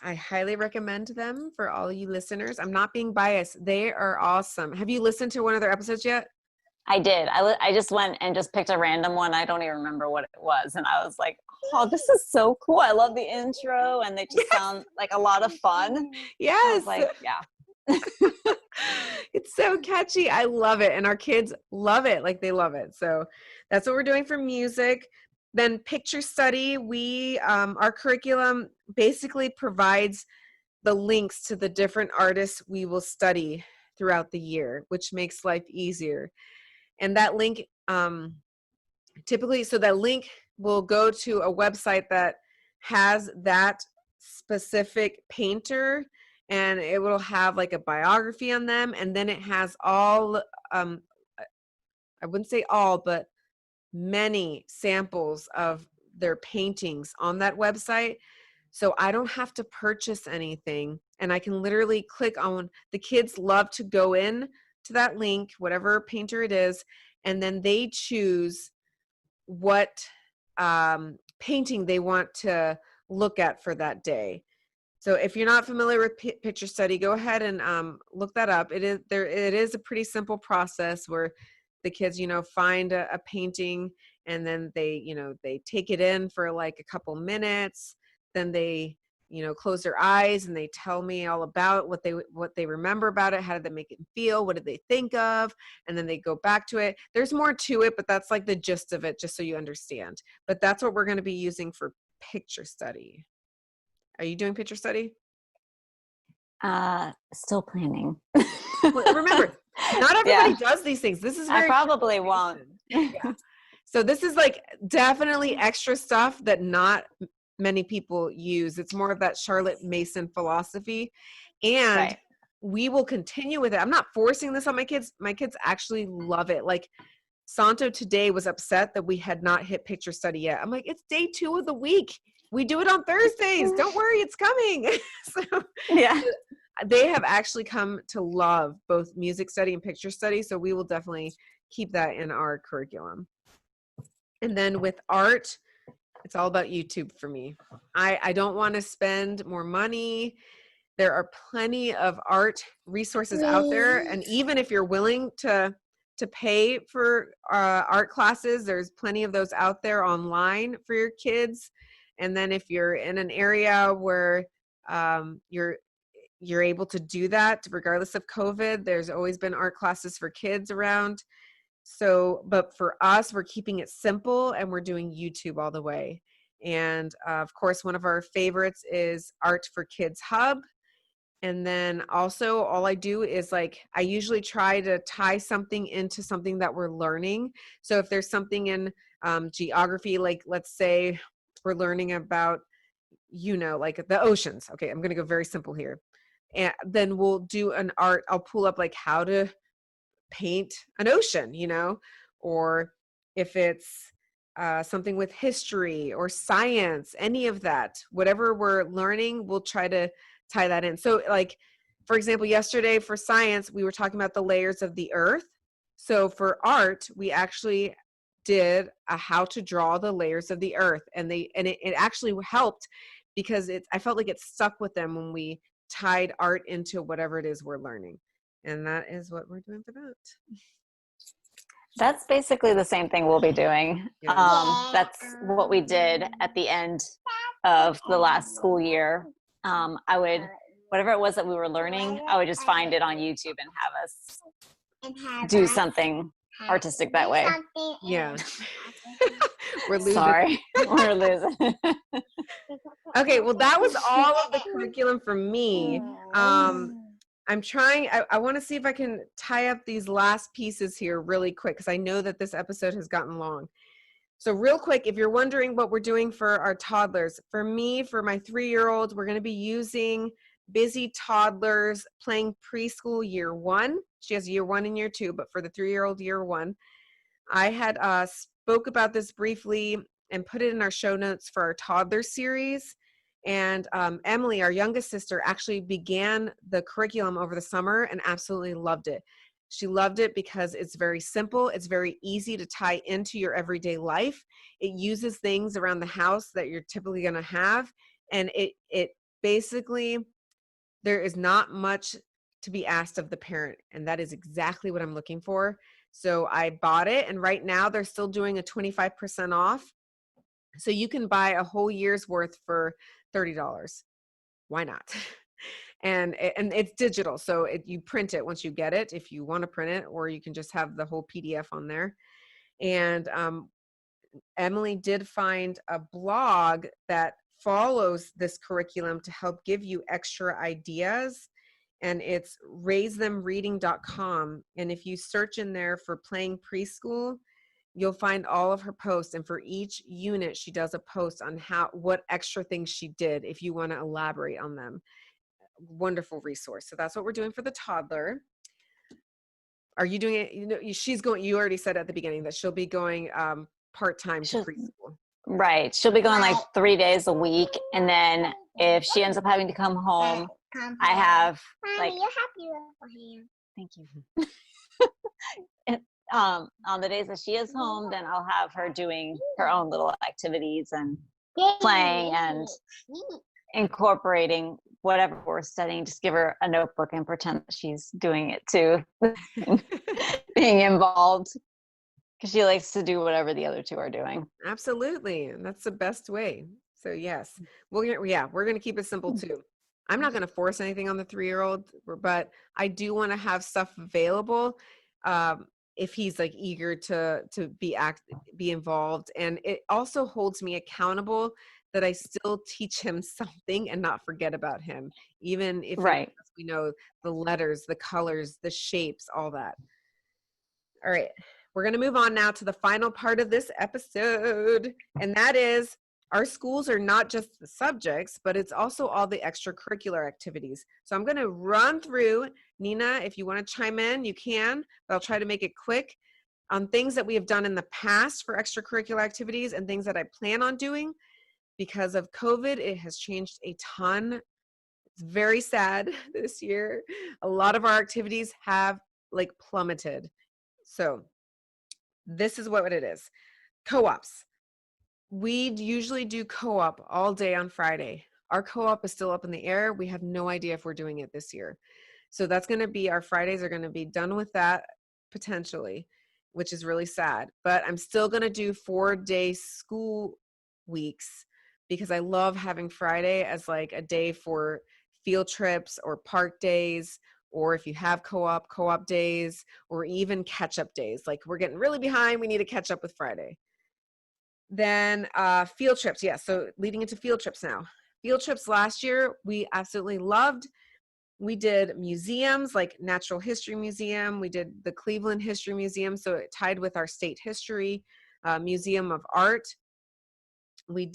highly recommend them for all you listeners. I'm not being biased. They are awesome. Have you listened to one of their episodes yet? I did. I just went and just picked a random one. I don't even remember what it was. And I was like, oh, this is so cool. I love the intro. And they just sound like a lot of fun. Yes. I was like, yeah. It's so catchy. I love it. And our kids love it. Like they love it. So that's what we're doing for music. Then picture study. Our curriculum basically provides the links to the different artists we will study throughout the year, which makes life easier. And that link, that link will go to a website that has that specific painter, and it will have like a biography on them. And then it has all, I wouldn't say all, but many samples of their paintings on that website. So I don't have to purchase anything, and I can literally click on. The kids love to go in to that link, whatever painter it is, and then they choose what painting they want to look at for that day. So if you're not familiar with picture study, go ahead and look that up. It is a pretty simple process where the kids, find a painting, and then they take it in for like a couple minutes. Then they, close their eyes and they tell me all about what they remember about it. How did that make them feel? What did they think of? And then they go back to it. There's more to it, but that's like the gist of it, just so you understand. But that's what we're going to be using for picture study. Are you doing picture study? Still planning. Well, remember, not everybody does these things. This is very I probably won't. Yeah. So this is like definitely extra stuff that not many people use. It's more of that Charlotte Mason philosophy. And we will continue with it. I'm not forcing this on my kids. My kids actually love it. Like Santo today was upset that we had not hit picture study yet. I'm like, it's day 2 of the week. We do it on Thursdays. Don't worry, it's coming. So they have actually come to love both music study and picture study. So we will definitely keep that in our curriculum. And then with art, it's all about YouTube for me. I don't want to spend more money. There are plenty of art resources out there. And even if you're willing to pay for art classes, there's plenty of those out there online for your kids. And then if you're in an area where you're able to do that regardless of COVID, there's always been art classes for kids around. So, but for us, we're keeping it simple and we're doing YouTube all the way. And of course, one of our favorites is Art for Kids Hub. And then also all I do is I usually try to tie something into something that we're learning. So if there's something in geography, like let's say we're learning about, like the oceans. Okay, I'm going to go very simple here. And then we'll do an art. I'll pull up how to paint an ocean, or if it's something with history or science, any of that, whatever we're learning, we'll try to tie that in. So for example, yesterday for science, we were talking about the layers of the earth. So for art, we actually did a how to draw the layers of the earth, and it actually helped because I felt like it stuck with them when we tied art into whatever it is we're learning. And that is what we're doing for that. That's basically the same thing we'll be doing. That's what we did at the end of the last school year. I would, whatever it was that we were learning, I would just find it on YouTube and have us do something artistic that way. Yeah. We're losing. Sorry, we're losing. Okay, well, that was all of the curriculum for me. I'm trying, I want to see if I can tie up these last pieces here really quick, because I know that this episode has gotten long. So real quick, if you're wondering what we're doing for our toddlers, for me, for my 3-year-old, we're going to be using Busy Toddlers Playing Preschool Year 1. She has Year 1 and Year 2, but for the 3-year-old, Year 1. I had spoke about this briefly and put it in our show notes for our toddler series. And Emily, our youngest sister, actually began the curriculum over the summer and absolutely loved it. She loved it because it's very simple. It's very easy to tie into your everyday life. It uses things around the house that you're typically going to have. And it basically, there is not much to be asked of the parent. And that is exactly what I'm looking for. So I bought it, and right now they're still doing a 25% off. So you can buy a whole year's worth for $30. Why not? And it's digital, so you print it once you get it if you want to print it, or you can just have the whole PDF on there. And Emily did find a blog that follows this curriculum to help give you extra ideas, and it's raisethemreading.com. And if you search in there for Playing Preschool, you'll find all of her posts, and for each unit she does a post on what extra things she did if you want to elaborate on them. Wonderful resource. So that's what we're doing for the toddler. Are you doing it? You know, she's going, you already said at the beginning that she'll be going part-time to preschool. Right. She'll be going like 3 days a week. And then if she ends up having to come home, I have like, you're happy. thank you. On the days that she is home, then I'll have her doing her own little activities and playing and incorporating whatever we're studying. Just give her a notebook and pretend that she's doing it too, being involved, because she likes to do whatever the other two are doing. Absolutely. And that's the best way. So yes, we're going to keep it simple too. I'm not going to force anything on the 3-year-old, but I do want to have stuff available if he's like eager to be involved. And it also holds me accountable that I still teach him something and not forget about him, even if we know the letters, the colors, the shapes, all that. All right. We're going to move on now to the final part of this episode, and that is our schools are not just the subjects, but it's also all the extracurricular activities. So I'm going to run through. Nina, if you want to chime in, you can, but I'll try to make it quick on things that we have done in the past for extracurricular activities and things that I plan on doing. Because of COVID, it has changed a ton. It's very sad this year. A lot of our activities have like plummeted. So this is what it is. Co-ops. We usually do co-op all day on Friday. Our co-op is still up in the air. We have no idea if we're doing it this year. So that's going to be, our Fridays are going to be done with that potentially, which is really sad. But I'm still going to do 4-day school weeks because I love having Friday as like a day for field trips or park days, or if you have co-op days, or even catch-up days. Like we're getting really behind, we need to catch up with Friday. Then field trips, so leading into field trips now. Field trips last year, we absolutely loved. We did museums like Natural History Museum. We did the Cleveland History Museum, so it tied with our state history, Museum of Art. We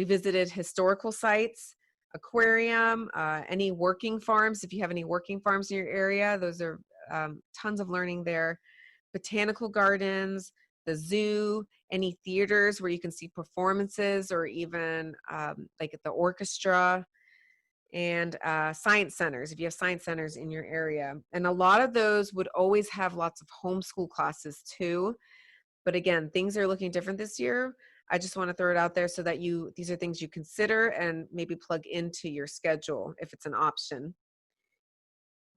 visited historical sites, aquarium, any working farms. If you have any working farms in your area, those are tons of learning there. Botanical gardens, the zoo, any theaters where you can see performances, or even like at the orchestra, and science centers, if you have science centers in your area. And a lot of those would always have lots of homeschool classes too. But again, things are looking different this year. I just want to throw it out there so that these are things you consider and maybe plug into your schedule if it's an option.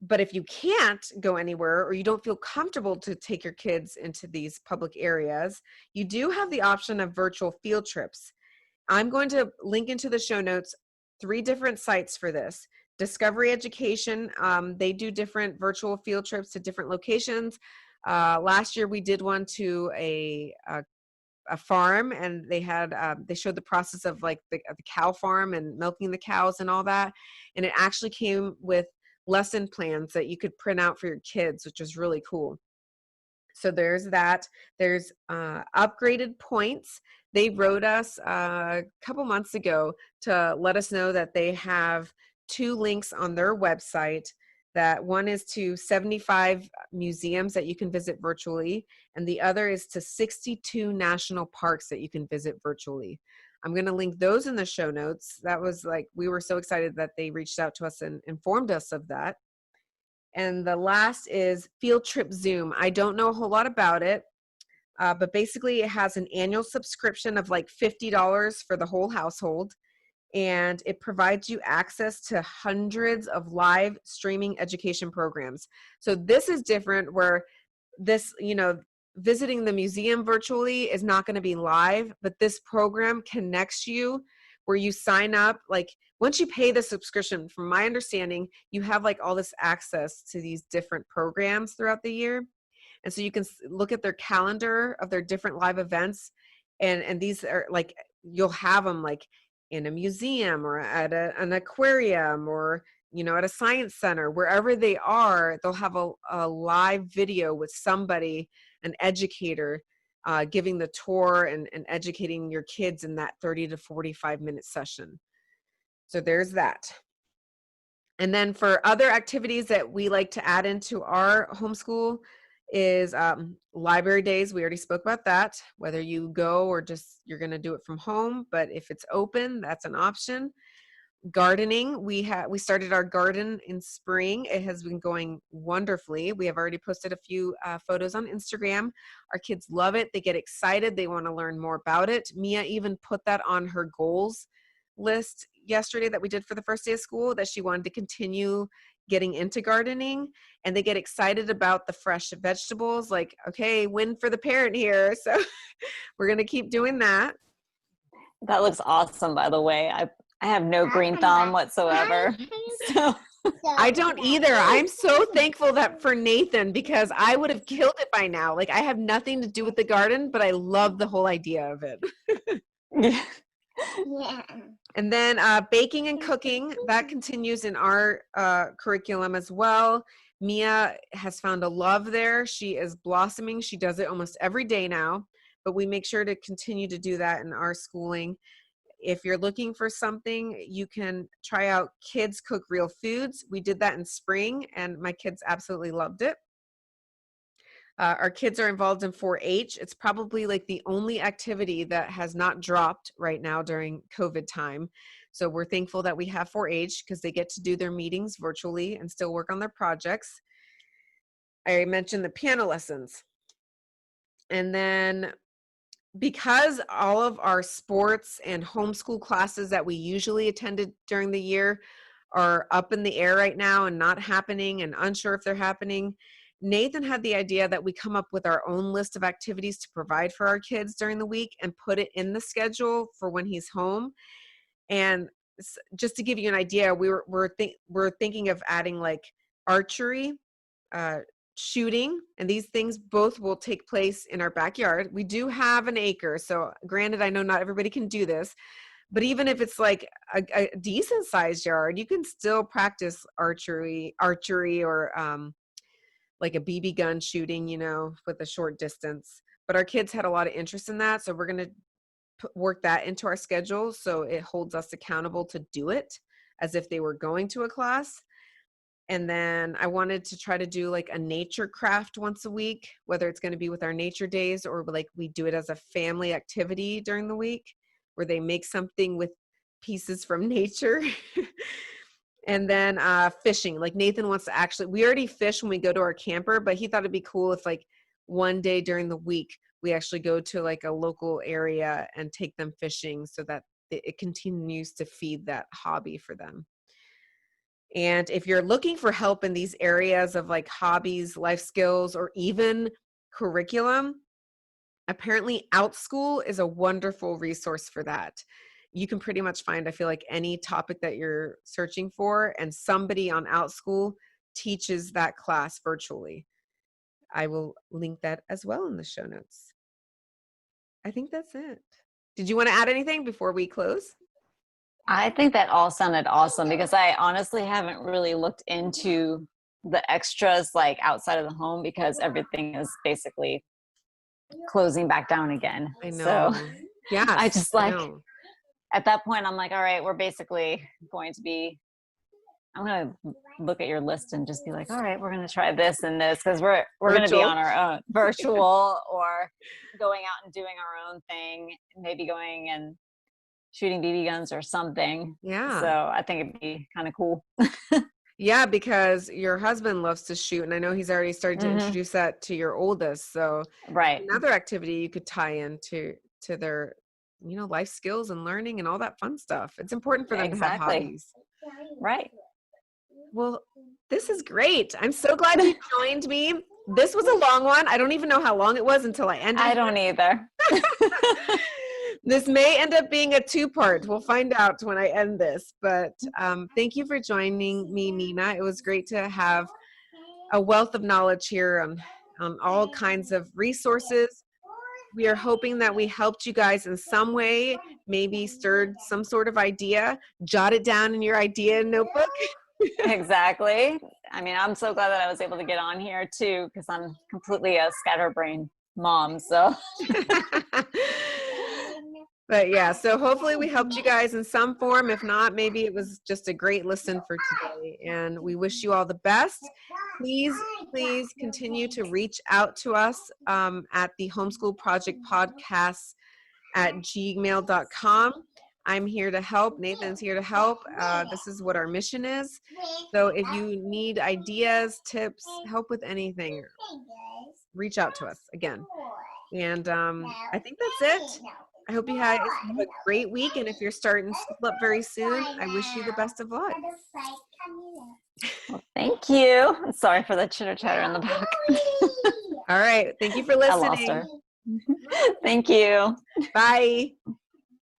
But if you can't go anywhere, or you don't feel comfortable to take your kids into these public areas, you do have the option of virtual field trips. I'm going to link into the show notes 3 different sites for this. Discovery Education, they do different virtual field trips to different locations. Last year we did one to a farm, and they showed the process of like the cow farm and milking the cows and all that. And it actually came with lesson plans that you could print out for your kids, which was really cool. So there's that. There's upgraded points. They wrote us a couple months ago to let us know that they have 2 links on their website. That one is to 75 museums that you can visit virtually, and the other is to 62 national parks that you can visit virtually. I'm going to link those in the show notes. That was like, we were so excited that they reached out to us and informed us of that. And the last is Field Trip Zoom. I don't know a whole lot about it, but basically it has an annual subscription of like $50 for the whole household. And it provides you access to hundreds of live streaming education programs. So this is different, where this, visiting the museum virtually is not going to be live, but this program connects you where you sign up. Like, once you pay the subscription, from my understanding, you have like all this access to these different programs throughout the year. And so you can look at their calendar of their different live events. And these are like, you'll have them like in a museum or at an aquarium, or at a science center. Wherever they are, they'll have a live video with somebody, an educator, giving the tour and educating your kids in that 30 to 45-minute session. So there's that. And then for other activities that we like to add into our homeschool is library days. We already spoke about that, whether you go or just you're going to do it from home. But if it's open, that's an option. Gardening, we started our garden in spring. It has been going wonderfully. We have already posted a few photos on Instagram. Our kids love it. They get excited. They want to learn more about it. Mia even put that on her goals list yesterday that we did for the first day of school, that she wanted to continue getting into gardening. And they get excited about the fresh vegetables, like, okay, win for the parent here. So we're going to keep doing that. That looks awesome, by the way. I have no green thumb whatsoever. So I don't either. I'm so thankful that for Nathan, because I would have killed it by now. Like, I have nothing to do with the garden, but I love the whole idea of it. Yeah. And then baking and cooking, that continues in our curriculum as well. Mia has found a love there. She is blossoming. She does it almost every day now, but we make sure to continue to do that in our schooling. If you're looking for something, you can try out Kids Cook Real Foods. We did that in spring, and my kids absolutely loved it. Our kids are involved in 4-H. It's probably like the only activity that has not dropped right now during COVID time. So we're thankful that we have 4-H, because they get to do their meetings virtually and still work on their projects. I mentioned the piano lessons. And then, because all of our sports and homeschool classes that we usually attended during the year are up in the air right now and not happening and unsure if they're happening, Nathan had the idea that we come up with our own list of activities to provide for our kids during the week and put it in the schedule for when he's home. And just to give you an idea, we're thinking of adding like archery, shooting, and these things both will take place in our backyard. We do have an acre, so granted, I know not everybody can do this, but even if it's like a decent sized yard, you can still practice archery or like a BB gun shooting, with a short distance. But our kids had a lot of interest in that, so we're going to work that into our schedule so it holds us accountable to do it as if they were going to a class. And then I wanted to try to do like a nature craft once a week, whether it's going to be with our nature days or like we do it as a family activity during the week, where they make something with pieces from nature. And then fishing, like Nathan wants to actually, we already fish when we go to our camper, but he thought it'd be cool if like one day during the week, we actually go to like a local area and take them fishing, so that it continues to feed that hobby for them. And if you're looking for help in these areas of like hobbies, life skills, or even curriculum, apparently OutSchool is a wonderful resource for that. You can pretty much find, I feel like, any topic that you're searching for, and somebody on OutSchool teaches that class virtually. I will link that as well in the show notes. I think that's it. Did you want to add anything before we close? I think that all sounded awesome because I honestly haven't really looked into the extras like outside of the home because everything is basically closing back down again. I So know. Yes, I just I like, know. at that point, I'm like, all right, we're basically going to be, I'm going to look at your list and just be like, all right, we're going to try this and this because we're going to be on Virtual. our own virtual or going out and doing our own thing, maybe going and shooting BB guns or something. Yeah. So I think it'd be kind of cool. Yeah, because your husband loves to shoot, and I know he's already started to introduce that to your oldest. So Right. another activity you could tie into their, life skills and learning and all that fun stuff. It's important for them to have Exactly. hobbies. Right. Well, this is great. I'm so glad you joined me. This was a long one. I don't even know how long it was until I ended. I don't either. This may end up being a two-part. We'll find out when I end this. But thank you for joining me, Nina. It was great to have a wealth of knowledge here on all kinds of resources. We are hoping that we helped you guys in some way, maybe stirred some sort of idea. Jot it down in your idea notebook. Exactly. I mean, I'm so glad that I was able to get on here too, because I'm completely a scatterbrain mom. So But yeah, so hopefully we helped you guys in some form. If not, maybe it was just a great listen for today. And we wish you all the best. Please continue to reach out to us at the Homeschool Project Podcast at gmail.com. I'm here to help. Nathan's here to help. This is what our mission is. So if you need ideas, tips, help with anything, reach out to us again. And I think that's it. I hope you guys have a great week. And if you're starting school up very soon, I wish you the best of luck. well, thank you. Sorry for the chitter chatter in the back. All right. Thank you for I lost listening. her. Thank you. Bye.